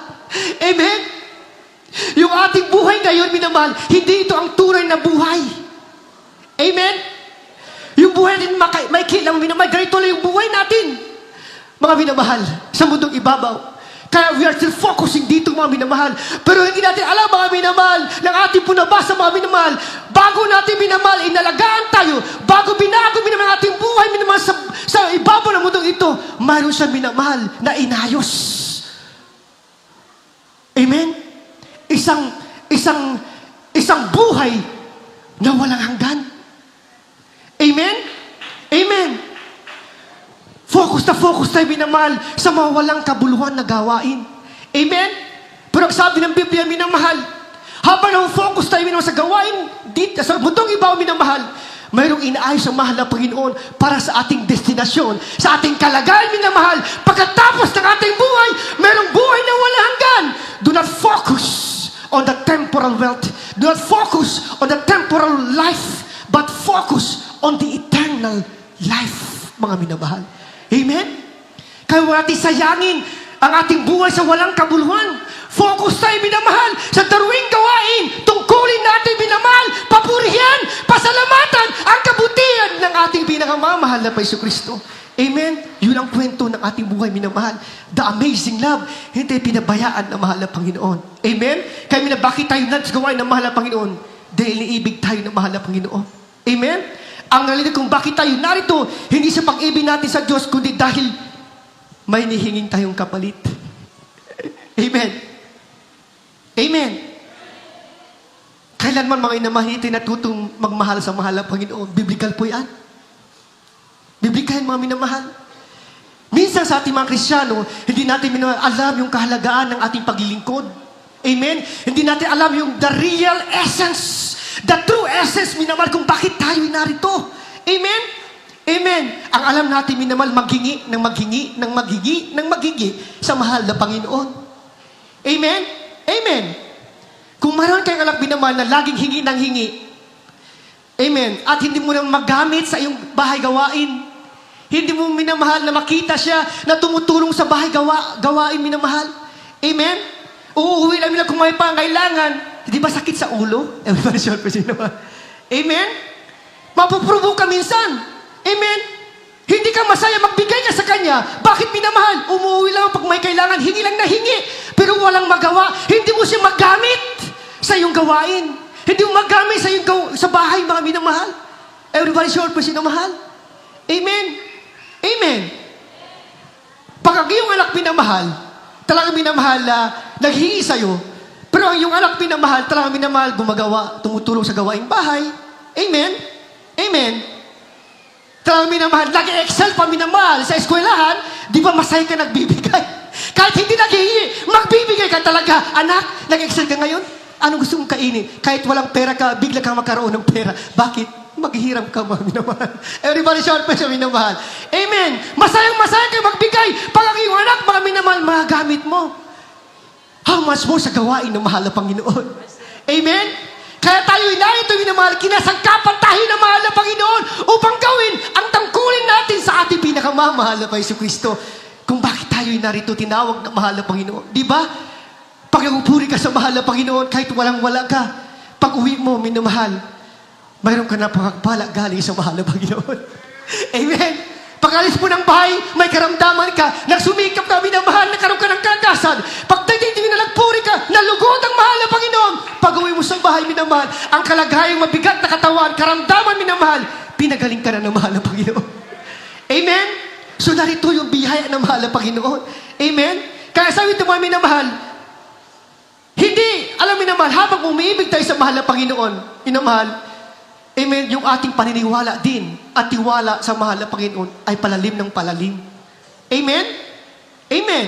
Amen? Yung ating buhay ngayon, minamahal, hindi ito ang tunay na buhay. Amen? Yung buhay natin maikli lang, minamahal. Ganito lang yung buhay natin. Mga minamahal, sa mundong ibabaw. Kaya we are still focusing dito, mga minamahal. Pero hindi natin alam, mga minamahal, ng ating punabasa, mga minamahal, bago natin, minamahal, inalagaan tayo, bago binago, minamahal, ating buhay, minamahal, sa ibabaw ng mundong ito, mayroon siya, minamahal, na inayos. Amen? Isang buhay na walang hanggan. Amen? Amen. Focus tayo, minamahal, sa mga walang kabuluhan na gawain. Amen? Pero ang sabi ng Biblia, minamahal, habang na-focus tayo minamahal sa gawain, dito, sa mundong ibaw, minamahal, mayroong inaayos ang mahal na Panginoon para sa ating destinasyon, sa ating kalagayan, minamahal. Pagkatapos ng ating buhay, mayroong buhay na walang hanggan. Do not focus on the temporal wealth. Do not focus on the temporal life, but focus on the eternal life, mga minamahal. Amen? Kaya wala natin sayangin ang ating buhay sa walang kabuluhan. Focus tayo, minamahal, sa daruing gawain. Tungkulin natin, minamahal, papurihan, pasalamatan ang kabutihan ng ating pinakamamahal na Jesucristo. Amen? Yun ang kwento ng ating buhay, minamahal. The amazing love. Hindi pinabayaan ng mahal na Panginoon. Amen? Kaya bakit tayo sa gawain ng mahal na Panginoon? Dahil iniibig tayo ng mahal na Panginoon. Amen? Ang nalilig kung bakit tayo narito, hindi sa pag-ibig natin sa Diyos, kundi dahil may nihinging tayong kapalit. Amen. Amen. Kailanman mga inamahiti natutong magmahal sa mahal na Panginoon. Biblical po yan. Biblical mga minamahal. Minsan sa ating mga Kristyano, hindi natin alam yung kahalagaan ng ating paglilingkod. Amen? Hindi natin alam yung the real essence, the true essence, minamahal, kung bakit tayo narito. Amen? Amen. Ang alam natin, minamahal, maghingi ng maghingi ng maghingi ng maghingi sa mahal na Panginoon. Amen? Amen. Kung mayroon kayong anak, minamahal, na laging hingi ng hingi, amen, at hindi mo na magamit sa iyong bahay gawain, hindi mo minamahal na makita siya na tumutulong sa bahay gawain, minamahal. Amen? Uuwi lang nila kung may pangailangan. Hindi ba sakit sa ulo? Amen? Mapuprovo ka minsan. Amen? Hindi ka masaya, magbigay ka sa Kanya. Bakit minamahal? Umuwi lang pag may kailangan, hingi lang na hingi. Pero walang magawa. Hindi mo siya magamit sa iyong gawain. Hindi mo magamit sa bahay, mga minamahal. Everybody short po sinamahal. Amen? Amen? Pag ang iyong anak minamahal, talagang minamahal na naghingi sa'yo, pero ang iyong anak minamahal, talagang minamahal, gumagawa, tumutulong sa gawaing bahay. Amen? Amen? Talagang minamahal, nag-excel pa minamahal sa eskwelahan, di ba masaya ka nagbibigay? Kahit hindi naghihingi, magbibigay ka talaga. Anak, nag-excel ka ngayon? Anong gusto mong kainin? Kahit walang pera ka, bigla kang magkaroon ng pera. Bakit? Maghihiram ka, mga minamahal. Everybody shout pa siya, minamahal. Amen. Masayang-masaya kayo magbigay. Pag ang iyong anak, mga minamahal, magagamit mo. How much more sa gawain ng mahal na Panginoon? Amen? Kaya tayo narito, minamahal, kinasangkapan tayo ng mahal na Panginoon upang gawin ang tangkulin natin sa ating pinakamamahal na Jesucristo. Kung bakit tayo narito, tinawag ng mahal na Panginoon. Di ba? Pag nagpupuri ka sa mahal na Panginoon, kahit walang-wala ka, pag uwi mo, minamahal, mayroon ka na pagpala galing sa mahal na Panginoon. Amen? Pag alis mo ng bahay, may karamdaman ka, nagsumikap ka, minamahal, nagkaroon ka ng kagasan. Pag tagtitingin na nagpuri ka, nalugod ang mahal na Panginoon. Pag uwi mo sa bahay, minamahal, ang kalagayang mabigat na katawan, karamdaman, minamahal, pinagaling ka na ng mahal na Panginoon. Amen? So narito yung biyaya ng mahal na Panginoon. Amen? Kaya sabi ito mga minamahal, hindi, alam minamahal, habang umiibig tayo sa mahal na Panginoon, minamahal, amen, yung ating paniniwala din at tiwala sa mahal na Panginoon ay palalim ng palalim. Amen? Amen.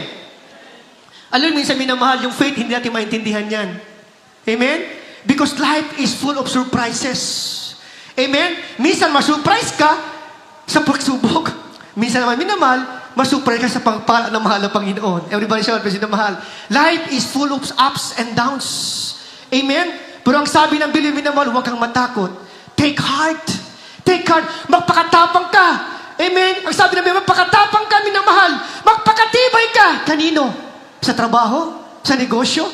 Alam mo, minsan minamahal, yung faith, hindi natin maintindihan yan. Amen? Because life is full of surprises. Amen? Minsan masurprise ka sa pagsubok. Minsan naman minamahal, masurprise ka sa pagpala ng mahal na Panginoon. Everybody shout, President Mahal. Life is full of ups and downs. Amen? Pero ang sabi ng Biblia, minamahal, huwag kang matakot. Take heart. Take heart. Magpakatapang ka. Amen? Ang sabi namin, magpakatapang ka, minamahal. Magpakatibay ka. Kanino? Sa trabaho? Sa negosyo?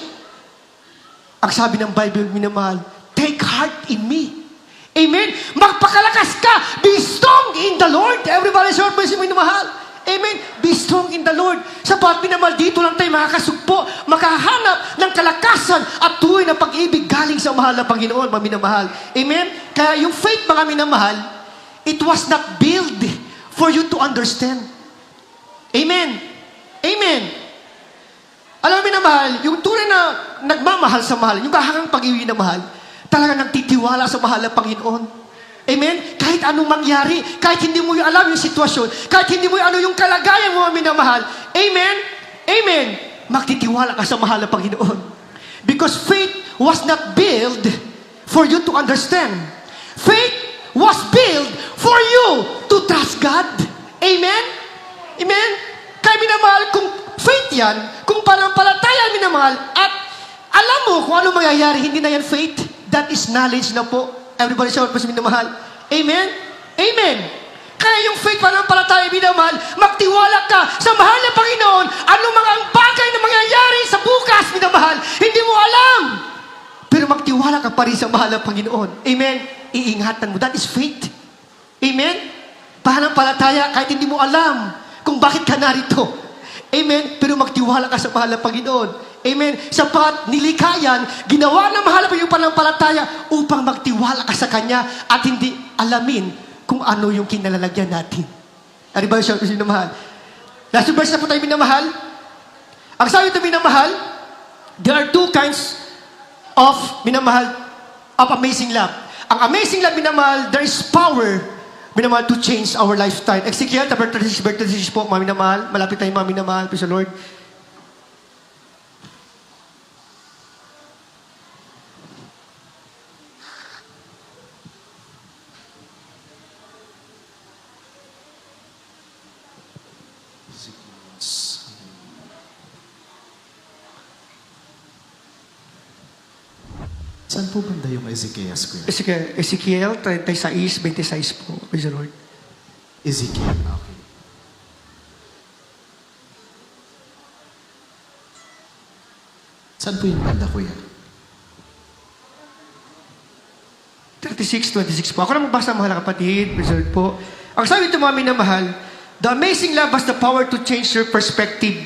Ang sabi ng Bible, minamahal, take heart in me. Amen? Magpakalakas ka. Be strong in the Lord. Everybody shout, minamahal. Amen? Be strong in the Lord. Sapat, minamahal, dito lang tayo makakasugpo, makahanap ng kalakasan at tuloy na pag-ibig galing sa mahal na Panginoon, mga minamahal. Amen? Kaya yung faith, mga minamahal, it was not built for you to understand. Amen? Amen? Alam mo, minamahal, yung tunay na nagmamahal sa mahal, yung kahangang pag-ibig na mahal, talaga nagtitiwala sa mahal na Panginoon. Amen? Kahit anong mangyari, kahit hindi mo alam yung sitwasyon, kahit hindi mo ano yung kalagayan mo, minamahal. Amen? Amen? magtitiwala ka sa mahal na Panginoon. Because faith was not built for you to understand. Faith was built for you to trust God. Amen? Amen? Kaya minamahal, kung faith yan, kung panampalataya minamahal, at alam mo kung ano mangyayari, hindi na yan faith. That is knowledge na po. Everybody shout po sa minamahal. Amen? Amen. Kaya yung faith panampalataya minamahal, magtiwala ka sa mahal na Panginoon, ano mga ang bagay na mangyayari sa bukas minamahal, hindi mo alam. Pero magtiwala ka pa rin sa mahal na Panginoon. Amen? Iingatan mo. That is faith. Amen? Panampalataya kahit hindi mo alam kung bakit ka narito. Amen? Pero magtiwala ka sa mahal na Panginoon. Amen? Sapat nilikayan, ginawa na mahal pa yung panampalataya upang magtiwala ka sa Kanya at hindi alamin kung ano yung kinalalagyan natin. Ano ba siya kasi minamahal? Last verse na po tayo minamahal. Ang sabi ito minamahal, there are two kinds of minamahal, of amazing love. Ang amazing love minamahal, there is power minamahal to change our lifestyle. Ezekiel, chapter 36, verse 36 po, mga minamahal. Malapit tayo mga minamahal. Praise the Lord. Saan po banda yung Ezekiel, Kuya? Ezekiel 36, 26 po. Praise the Lord. Ezekiel, okay. Saan po yung banda, Kuya? 36, 26 po. Ako na magbasa, mahal na kapatid. Praise the Lord po. Ang sabi ito, mga minamahal, the amazing love has the power to change your perspective.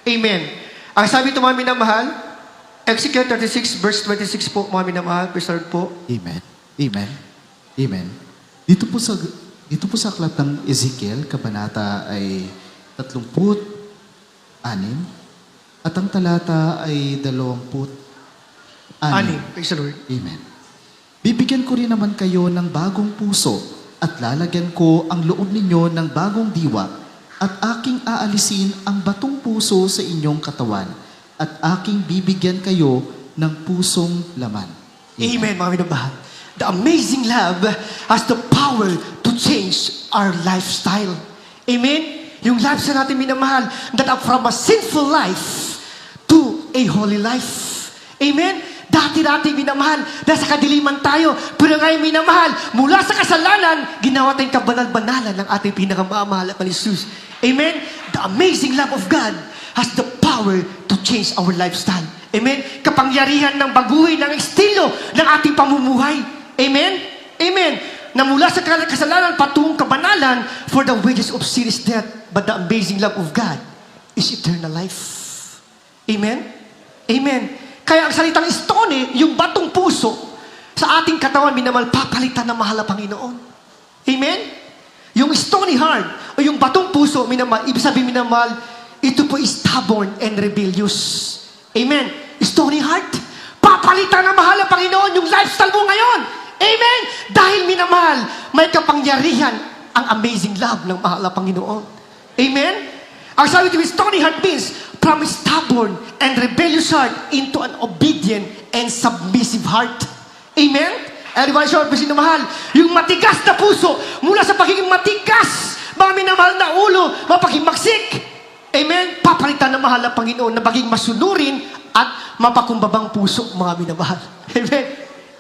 Amen. Ang sabi ito, mga minamahal, Ezekiel 36, verse 26 po, mga minamahal. Praise the Lord po. Amen. Amen. Amen. Dito po sa aklat ng Ezekiel, kabanata ay 36, at ang talata ay 26. Anim. Praise the Lord. Amen. Bibigyan ko rin naman kayo ng bagong puso at lalagyan ko ang loob ninyo ng bagong diwa at aking aalisin ang batong puso sa inyong katawan at aking bibigyan kayo ng pusong laman. Amen, mga minamahal. The amazing love has the power to change our lifestyle. Amen? Yung lifestyle natin minamahal, that from a sinful life to a holy life. Amen? Dati-dati minamahal, nasa kadiliman tayo, pero ngayon minamahal, mula sa kasalanan, ginawa tayong kabanal-banalan ng ating pinakamamahal at Jesus. Amen? The amazing love of God has the power to change our lifestyle. Amen? Kapangyarihan ng baguhin ng estilo ng ating pamumuhay. Amen? Amen? Na mula sa kasalanan patungong kabanalan, for the wages of sin is death, but the amazing love of God is eternal life. Amen? Amen? Kaya ang salitang stone, yung batong puso, sa ating katawan, minamahal, papalitan ng mahal na Panginoon. Amen? Yung stony heart, o yung batong puso, minamahal, ibig sabihin minamahal, ito po is stubborn and rebellious. Amen? Stony heart, papalitan ng mahal na Panginoon yung lifestyle mo ngayon. Amen? Dahil minamahal, may kapangyarihan ang amazing love ng mahal na Panginoon. Amen? Ang sabi dito, stony heart means from a stubborn and rebellious heart into an obedient and submissive heart. Amen? Everybody shout, mahal. Yung matigas na puso, mula sa pagiging matigas, mga minamahal na ulo, mapaghimagsik. Amen? Papalitan ng mahal na Panginoon na maging masunurin at mapakumbabang puso, mga minamahal. Amen?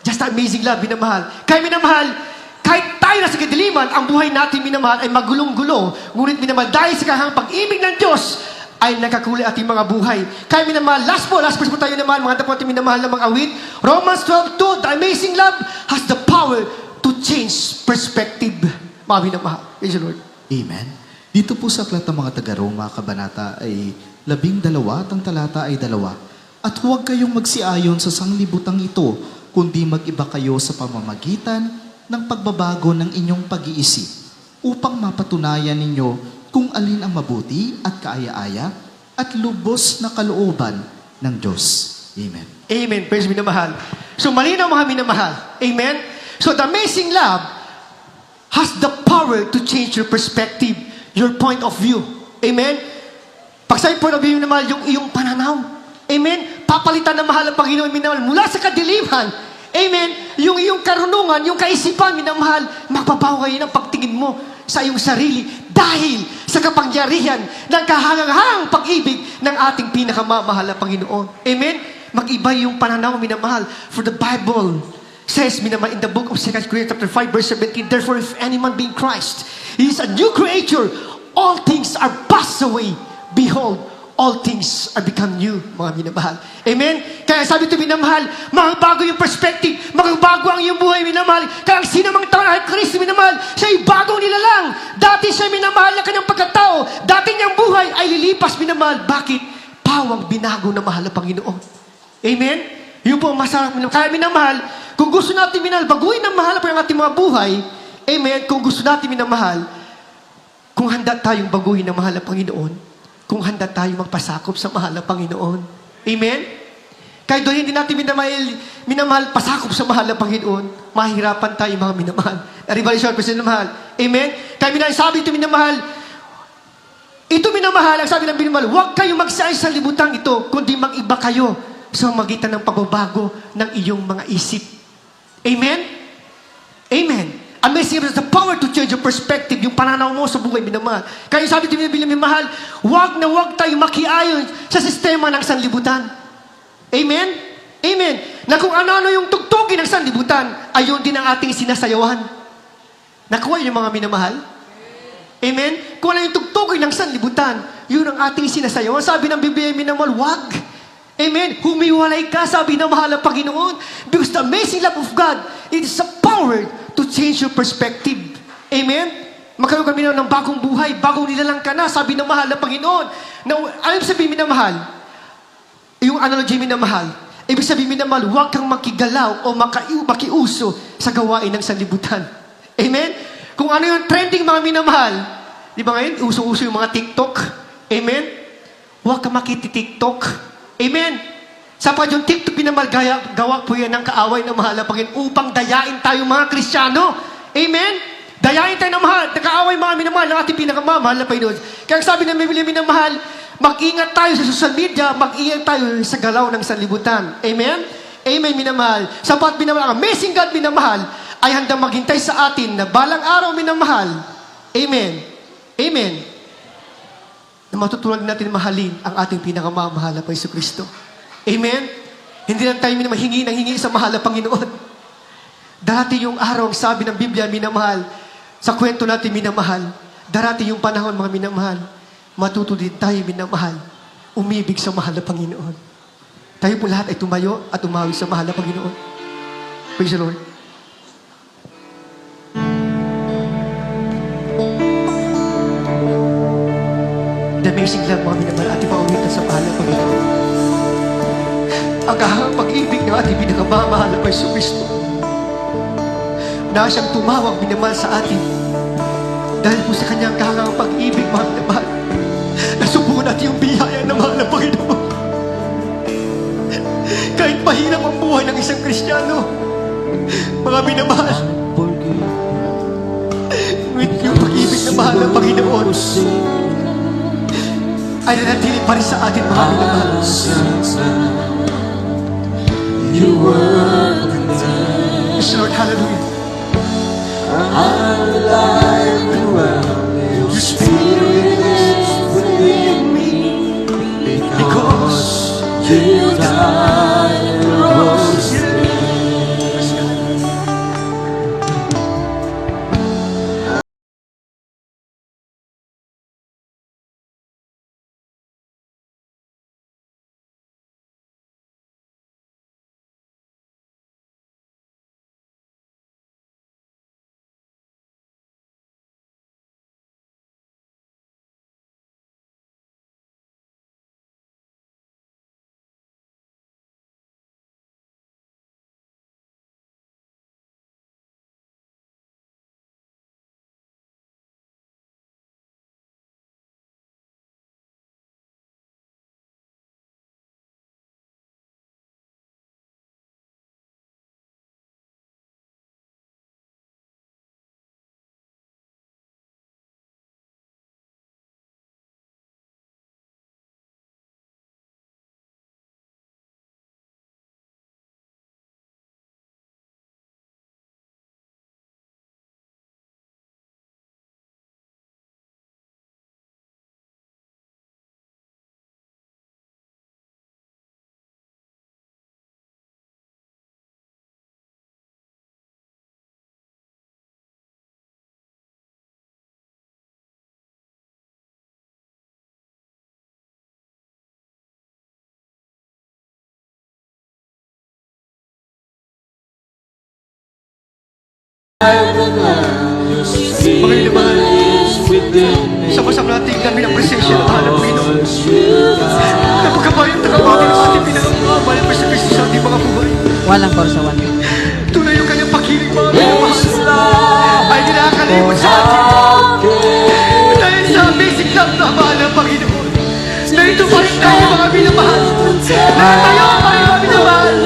Just amazing love, minamahal. Kaya minamahal, kahit tayo nasa kadiliman, ang buhay natin, minamahal, ay magulong-gulo. Ngunit minamahal, dahil sa kahang pag-ibig ng Diyos, ay nakakulay ating mga buhay. Kaya minamahal, last verse po tayo naman, mga dapat minamahal na mga awit. Romans 12:2, the amazing love has the power to change perspective. Mga minamahal. Praise the Lord. Amen. Dito po sa aklat ng mga taga-Roma, kabanata ay 12 at ang talata ay 2. At huwag kayong magsiayon sa sanglibutang ito, kundi mag-iba kayo sa pamamagitan ng pagbabago ng inyong pag-iisip upang mapatunayan ninyo kung alin ang mabuti at kaaya-aya at lubos na kalooban ng Diyos. Amen. Amen. Praise minamahal. So malinaw mga minamahal. Amen. So the amazing love has the power to change your perspective, your point of view. Amen. Pagsabi po na minamahal yung iyong pananaw. Amen? Papalitan ng mahal ang Panginoon, minamahal, mula sa kadiliman. Amen? Yung iyong karunungan, yung kaisipan, minamahal, magbabago kayo ng pagtingin mo sa iyong sarili dahil sa kapangyarihan ng kahangahangang pag-ibig ng ating pinakamamahal na Panginoon. Amen? Mag-iba yung pananaw, minamahal. For the Bible says, minamahal, in the book of 2 Corinthians chapter 5, verse 17, therefore, if any man be in Christ, he is a new creature. All things are passed away. Behold, all things are become new, mga minamahal. Amen? Kaya sabi ito, minamahal, magbago yung perspective, magbago ang iyong buhay, minamahal. Kaya ang sinamang tao na Kristo, minamahal, siya ay bagong nilalang. Dati siya minamahal na kanyang pagkatao. Dati niyang buhay ay lilipas, minamahal. Bakit? Pawang binago na mahal na Panginoon. Amen? Yun po ang masarap, minamahal. Kaya minamahal, kung gusto natin, minamahal, baguhin ang mahal po ang ating mga buhay, amen, kung gusto natin, minamahal, kung handa tayong baguhin ang mahal na Panginoon, kung handa tayong magpasakop sa mahal na Panginoon. Amen? Kahit doon hindi natin minamahal, pasakop sa mahal na Panginoon, mahirapan tayo mga minamahal. Arribalisyon, President minamahal. Amen? Kaya sabi ito minamahal, ang sabi ng minamahal, huwag kayong magsayang sa libutang ito, kundi mag-iba kayo sa magitan ng pagbabago ng iyong mga isip. Amen? Amen. Amazing is the power to change your perspective, yung pananaw mo sa buhay, minamahal. Kaya sabi ito, minamahal, huwag tayo makiayon sa sistema ng sanlibutan. Amen? Amen. Na kung ano-ano yung tugtugin ng sanlibutan, ayun din ang ating sinasayawan. Nakuha yung mga minamahal? Amen? Kung ano yung tugtugin ng sanlibutan, yun ang ating sinasayawan. Sabi ng Biblia, minamahal, huwag. Amen? Humiwalay ka, sabi ng mahal na Panginoon. Because the amazing love of God, it is a power to change your perspective. Amen? Magkaroon kami ng bagong buhay, bagong nilalang ka na, sabi ng mahal na Panginoon. Now, alam sabihin minamahal, yung analogy minamahal, ibig sabihin minamahal, huwag kang makigalaw o makiuso sa gawain ng sanlibutan. Amen? Kung ano yung trending mga minamahal, di ba ngayon, uso-uso yung mga TikTok. Amen? Huwag kang makiti-TikTok. Amen? Sapat yung TikTok, minamahal, gawa po yan ng kaaway ng mahal na Panginoon upang dayain tayo mga Kristiyano. Amen? Dayain tayo ng mahal, nakaaway mga minamahal ng ating pinakamamahal na Panginoon. Kaya sabi ng Biblia, minamahal, mag-ingat tayo sa social media, mag-ingat tayo sa galaw ng sanlibutan. Amen? Amen, minamahal. Sapat, minamahal, ang amazing God, minamahal, ay handang maghintay sa atin na balang araw, minamahal. Amen. Amen. Na matutunan natin mahalin ang ating pinakamamahal na Panginoon Kristo. Amen? Hindi lang tayo hingi sa mahal na Panginoon. Darating yung araw, sabi ng Biblia, minamahal, sa kwento natin, minamahal, darating yung panahon, mga minamahal, matuto din tayo, minamahal, umibig sa mahal na Panginoon. Tayo po lahat ay tumayo at umawig sa mahal na Panginoon. Praise the Lord. The amazing love, mga minamahal, ating pauwitan sa mahal na Panginoon. Ang kahangang pag-ibig ng ating pinakamamahal na Panginoon Kristo na siyang tumawag, minamahal sa atin dahil po sa kanyang kahangang pag-ibig, mga minamahal, nasubukan natin yung biyaya ng mahal na Panginoon. Kahit mahirap ang buhay ng isang Kristiyano, mga minamahal, ngunit yung pag-ibig ng mahal na Panginoon ay nanatili pa rin sa atin, mga minamahal. You were there. Yes, Lord, hallelujah. I'm alive and well. Your spirit is within me because you died and rose again. Sama-sama natin namin ang presensya ng mahal na Panginoon. Napagkabayang nakabawin ang ating pinakakamahal na Kristo sa ating mga buhay. Walang korsawan. Tunay yung kanyang pag-ibig, mga minamahal, ay kinakalimot sa atin. Dahil sa basic love na mahal ng Panginoon, na ito pa rin tayo mga minamahal. Na tayo pa rin mga minamahal.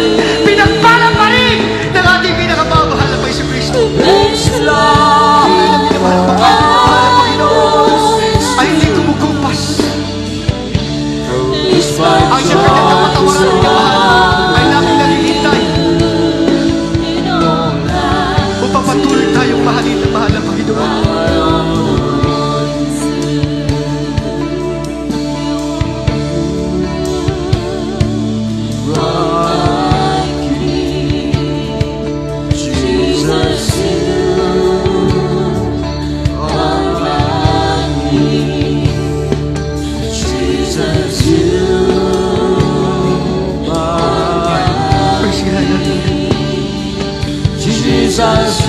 Pinagpala pa rin ng ating pinakamamahal na Paiso Kristo. Tunay na minamahal ang mahal ng Panginoon ay hindi kumukumpas. Ang siyang kanyang kapatawaran ng minamahal ay laging naghihintay. Upang patuloy tayong mahalin ng mahal ng Panginoon. Praise God, hallelujah. Jesus,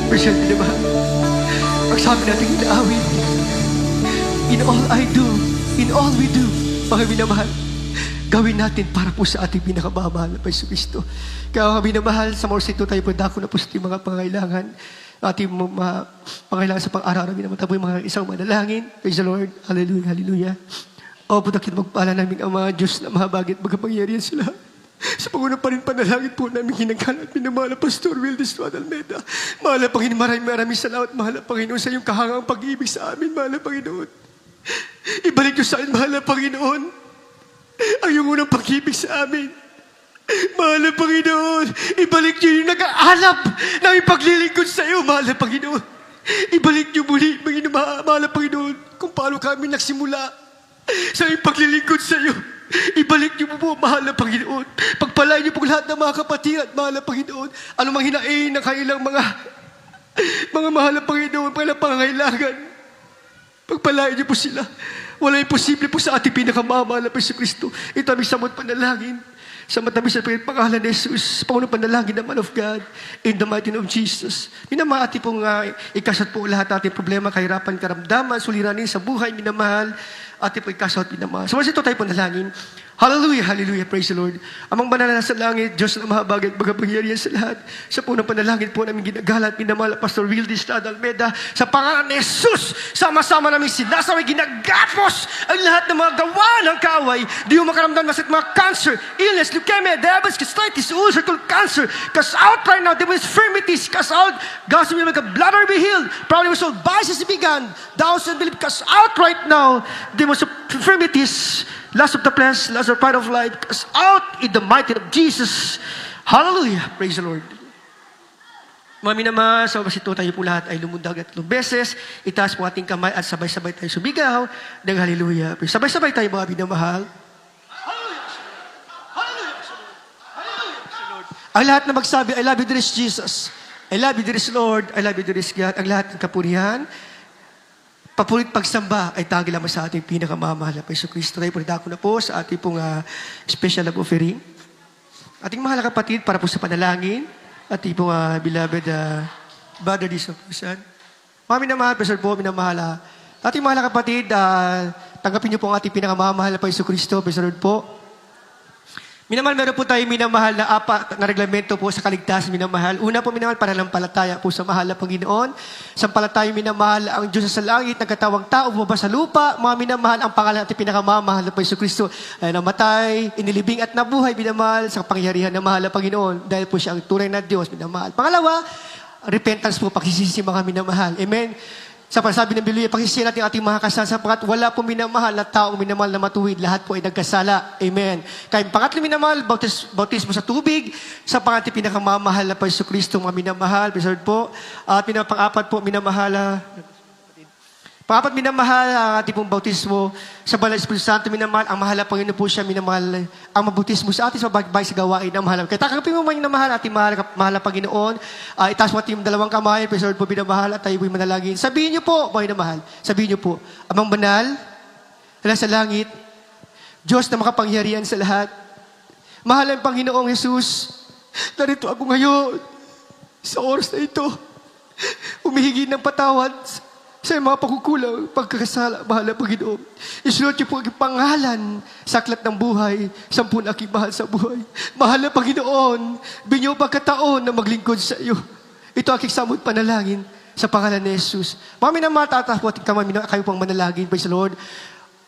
Praise God, minamahal. Ang sabi natin inaawit, in all I do, in all we do, mga minamahal, gawin natin para po sa ating pinakamamahal na Paiso Kristo. Kaya mga minamahal, sa morsito tayo po dako na po sa ating mga pangailangan, ating mga pangailangan sa pang-araw-araw, minamataboy mga isang manalangin. Praise the Lord. Hallelujah, hallelujah. O po nakit magpala namin ang mga Diyos na mahabagit magkapangyarihan sila. Sa pangunang pa rin panalangin po namin ginagalat minamahal na Pastor Will Destrada Almeida. Mahal na Panginoon, maraming salamat, mahal na Panginoon, sa iyong kahangang pag-ibig sa amin, mahal na Panginoon. Ibalik niyo sa amin, mahal na Panginoon, ang iyong unang pag-ibig sa amin. Mahal na Panginoon, ibalik niyo yung nag-aalap na ipaglilingkod sa iyo, mahal na Panginoon. Ibalik niyo muli, mahal na Panginoon, kung paano kami nagsimula sa iyong paglilingkod sa iyo. Ibalik niyo po, mahal na Panginoon. Pagpalain niyo po lahat ng mga kapatid at mahal na Panginoon. Ano mang hinain ng kailang mga mahal na Panginoon, kailang pangangailangan. Pagpalain niyo po sila. Wala imposible po sa ating pinakamamahal na Paiso Kristo. Ito aming samot panalangin. Sa matamis na pangalan ni Jesus, pangunang panalangin ng Man of God, in the mighty name of Jesus. Minamahati pong ikasat po lahat ating problema, kahirapan, karamdaman, suliranin sa buhay, minamahal, ating po ikasat, minamahal. So, ito tayo panalangin. Hallelujah, hallelujah, praise the Lord. Amang banal na sa langit, Diyos na mahabagay at magapangyarihan sa lahat. Sa punang panalangin po namin ginagalat, minamahal Pastor Will Destrada Almeida, sa pangalan ni Jesus, sama-sama namin sinasaway, ginagapos ang lahat ng mga gawa ng kaaway. Di mo makaramdam na sa mga cancer, illness, leukemia, diabetes, gastritis, ulcer, cancer. Cast out right now, demons, infirmities, cast out. God's will make a bladder be healed. Problems of vices began. Doubts and belief, cast out right now. Demons of infirmities, lust of the flesh, lust of pride of life, cast out in the mighty name of Jesus. Hallelujah. Praise the Lord. Mga minamahal, sa basito tayo po lahat ay lumundag at 3 beses. Itaas po ating kamay at sabay-sabay tayo sumigaw ng hallelujah. Sabay-sabay tayo mga minamahal. Ang lahat na magsabi, I love you, dearest Jesus. I love you, dearest Lord. I love you, dearest God. Ang lahat ng kapurihan, papulit pagsamba ay tagi lamang sa ating pinakamamahal na Paiso Kristo. Tayo po na po sa ating pong special love offering. Ating mahal na kapatid, para po sa panalangin, ating po beloved Brother Disopusan. Mga minamahal, Pastor po, minamahal. Ating mahal na kapatid, tanggapin niyo po ang ating pinakamamahal na Paiso Kristo, Pastor po. Minamahal, meron po tayo minamahal na apat na reglamento po sa kaligtasan, minamahal. Una po, minamahal, pananampalataya po sa mahal na Panginoon. Sampalataya, minamahal, ang Diyos sa langit, nagkatawang tao, bumaba sa lupa. Mga minamahal, ang pangalan natin pinakamamahal na Paiso Kristo ay namatay, inilibing at nabuhay, minamahal, sa kapangyarihan ng mahal na Panginoon. Dahil po siya ang tunay na Diyos, minamahal. Pangalawa, repentance po, pagsisisi mga minamahal. Amen. Sa pasabi ng Biblia, pagsisisi natin ating mga kasalanan sapagkat wala po minamahal na taong minamahal na matuwid. Lahat po ay nagkasala. Amen. Kaya pangatlo minamahal, bautismo sa tubig. Sa pangatlo pinakamamahal na Paiso Kristo, mga minamahal. Preserved po. At pang-apat po, minamahal. Pangapat, minamahal ang ating pong bautismo sa Banal Espiritu Santo, minamahal. Ang mahal na Panginoon po siya, minamahal. Ang mabautismo sa atin sa bagbay sa gawain ng mahal. Kaya takapin mo man yung namahal, ating mahal na Panginoon. Itaas mo ating dalawang kamay, preserved po, minamahal, at tayo po'y manalangin. Sabihin niyo po, mga minamahal, sabihin niyo po, Amang Banal, wala sa langit, Diyos na makapangyarihan sa lahat, mahal ang Panginoong Jesus, narito ako ngayon, sa oras na ito, humihingi ng patawad sa mga pagkukulang, pagkakasala, mahal na Panginoon. Isunod niyo po ang pangalan sa aklat ng buhay, 10 aking mahal sa buhay. Mahal na Panginoon, binyo pagkataon na maglingkod sa iyo. Ito aking samot panalangin sa pangalan ni Jesus. Mami na matataputin ka, kayo pang manalangin, praise the Lord.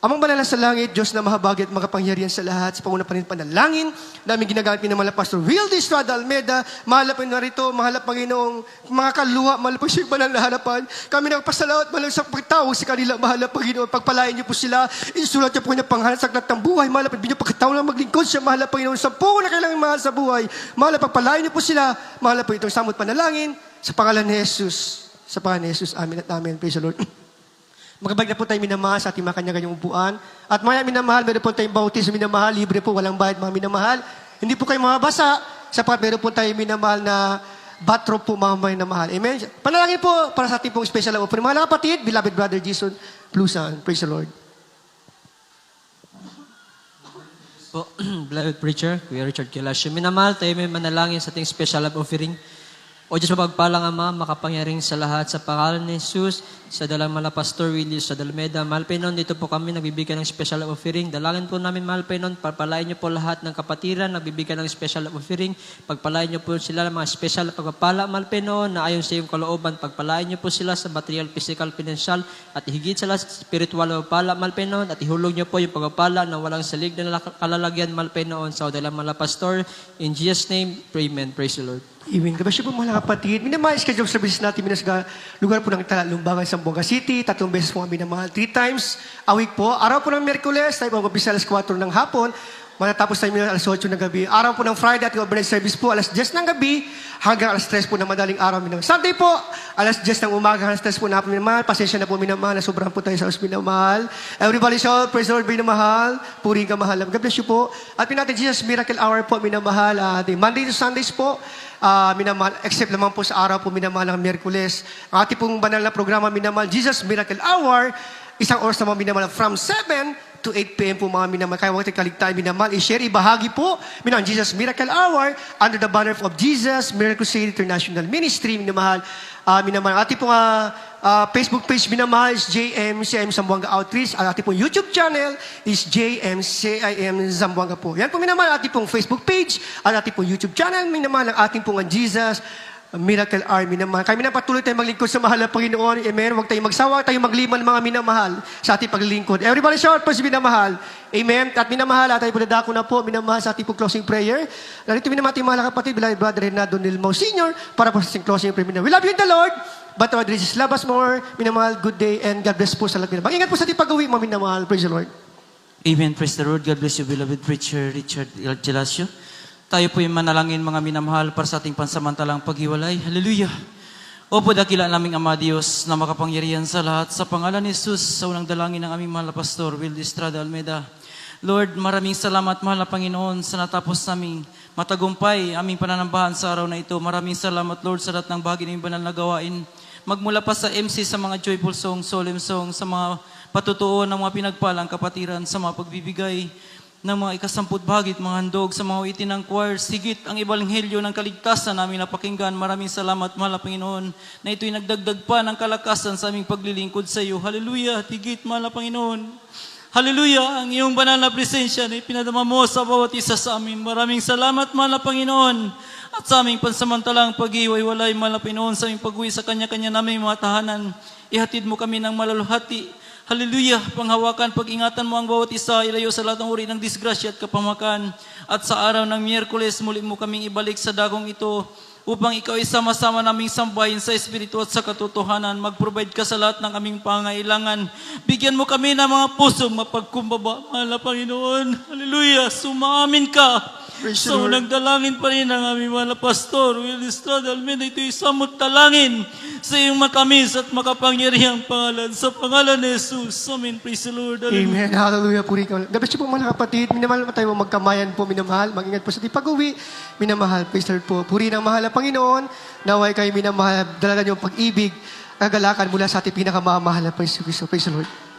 Amang banal sa langit, Diyos na mahabagit, makapangyarihan sa lahat, sa panguna pa rin panalangin, namin ginagamit ng Pastor Will Estrada Almeida, mahal na narito, mahal na Panginoong, mga kaluwa, mahal po siya banal na harapan. Kami nagpasalamat, mahal sa pagtawag sa kanila, mahal na Panginoon, pagpalain niyo po sila, isulat niyo po niya pangalan sa aklat ng buhay, mahal na Panginoon, pagkataon na maglingkod siya, mahal na Panginoon, 10 na kailangan mahal sa buhay, mahal na pagpalain niyo po sila, mahal na po itong samot panalangin, sa pangalan ni Jesus, sa pangalan ni Jesus, amin at amin, praise the Lord. Magkabag na po tayo minamahal sa ating mga kanya-kanyang upuan. At mga minamahal, meron po tayong bautismo minamahal, libre po, walang bayad mga minamahal. Hindi po kayo mababasa, sapat meron po tayong minamahal na bathrobe po mga minamahal. Amen? Panalangin po para sa ating pong special love. Mga kapatid, beloved brother Jason Plusan. Praise the Lord. Po, beloved preacher, Kuya Richard Kilasio. Minamahal, tayo may manalangin sa ating special love offering. O Diyos mapagpalang Ama, makapangyarihan sa lahat sa pangalan ni Jesus, sa dalang mala Pastor Willie, sa Dalmeda. Mahal Panginoon, dito po kami nagbibigay ng special offering. Dalangin po namin, Mahal Panginoon, pagpalain niyo po lahat ng kapatiran, nagbibigay ng special offering. Pagpalain niyo po sila ng mga special pagpapala, Mahal Panginoon, na ayon sa iyong kalooban. Pagpalain niyo po sila sa material, physical, financial, at higit sa lahat, spiritual na pagpapala, Mahal Panginoon, at ihulog niyo po yung pagpapala na walang salig na kalalagyan, Mahal Panginoon, sa dalang mala Pastor. In Jesus' name, pray, amen. Praise the Lord. Amen. Kabasyo po mga kapatid. Minamahal schedule service natin sa lugar po ng Lumbangan, Zamboanga City. 3 beses po kami minamahal. 3 times a week po. Araw po ng Miyerkules, tayo po mag-umpisa alas 4 ng hapon. Matatapos tayo alas 8 ng gabi. Araw po ng Friday, ating overnight service po, alas 10 ng gabi hanggang alas 3 po ng madaling araw. Sunday po, alas 10 ng umaga, alas 3 po na hapon minamahal. Pasensya na po minamahal, nasobrahan po tayo sa house minamahal. Everybody shout, praise the Lord, minamahal. Puri ka mahal. God bless you po. At pinatin Jesus Miracle Hour po, minamahal. Monday to Sundays po, minamahal, except naman po sa araw po, minamahal ng Miyerkules. Ang ating pong banal na programa, minamahal, Jesus Miracle Hour, isang oras naman minamahal from 7 to 8 p.m. po mga minamahal. Kaya huwag natin kaligtaan, minamahal. I-share, ibahagi po, minamahal, Jesus Miracle Hour, under the banner of Jesus Miracle City International Ministry, minamahal. Minamahal. Ating pong Facebook page, minamahal, is JMCIM Zamboanga Outreach. Ang ating pong YouTube channel is JMCIM Zamboanga po. Yan po minamahal, ating pong Facebook page, ang ating pong YouTube channel, minamahal, ang ating pong Jesus Miracle Army naman. Kaya minapatuloy tayo maglingkod sa mahal na Panginoon. Amen. Huwag tayong magsawa, tayong magliman mga minamahal sa ating paglilingkod. Everybody shout, praise minamahal. Amen. At minamahal, tayo po nadako na po, minamahal sa ating po closing prayer. Narito minamahal ating mga kapatid, beloved brother Renato Nilmao Sr. para po sa ating closing prayer. We love you in the Lord, but our Jesus love us more. Minamahal, good day, and God bless po sa lahat. Ingat po sa ating pag-uwi, mga minamahal. Praise the Lord. Amen. Praise the Lord. God bless you, beloved preacher Richard Gelasio. Tayo po yung manalangin mga minamahal para sa ating pansamantalang paghiwalay. Hallelujah. Opo, dakila naming Ama Diyos na makapangyarihan sa lahat. Sa pangalan ni Jesus, sa unang dalangin ng aming mahal na Pastor Will Estrada Almeida. Lord, maraming salamat mahal na Panginoon sa natapos naming matagumpay aming pananambahan sa araw na ito. Maraming salamat Lord sa lahat ng bahagi ng banal na gawain. Magmula pa sa MC, sa mga joyful song, solemn song, sa mga patutuo ng mga pinagpalang kapatiran, sa mga pagbibigay. ng mga ikasamput bahagit, mga handog sa mga witin ng choir, sigit ang ibalenghelyo ng kaligtasan namin napakinggan. Maraming salamat, mahal na Panginoon, na ito'y nagdagdag pa ng kalakasan sa aming paglilingkod sa iyo. Hallelujah, tigit, mahal na Panginoon. Hallelujah, ang iyong banal na presensya na ipinadama mo sa bawat isa sa amin. Maraming salamat, mahal na Panginoon. At sa aming pansamantalang pag-iwalay, mahal na Panginoon, sa aming pag-uwi sa kanya-kanya naming mga tahanan, ihatid mo kami ng malaluhati. Hallelujah, panghawakan, pag-ingatan mo ang bawat isa, ilayo sa lahat ng uri ng disgrasya at kapamakan. At sa araw ng Miyerkules, muli mo kaming ibalik sa dagong ito upang ikaw ay sama-sama naming sambahin sa Espiritu at sa katotohanan. Mag-provide ka sa lahat ng aming pangailangan. Bigyan mo kami ng mga pusong mapagkumbaba, mahal na Panginoon. Hallelujah, sumaamin ka. Praise the So, Lord. nagdalangin pa rin ang aming mga pastor, Will Estrada Almeida, ito'y samot talangin sa iyong matamis at makapangyarihang pangalan. Sa pangalan ni Jesus. Amen. Praise the Lord. Hallelujah. Amen. Hallelujah. Puri ka. God bless you po mga kapatid. Minamahal po tayo, magkamayan po, minamahal. Mag-ingat po sa ating pag-uwi. Minamahal. Praise the Lord po. Puri ng mahal na Panginoon. Naway kayo minamahal. Dala niyo ang pag-ibig. Kagalakan mula sa ating pinakamamahal na Praise the Lord.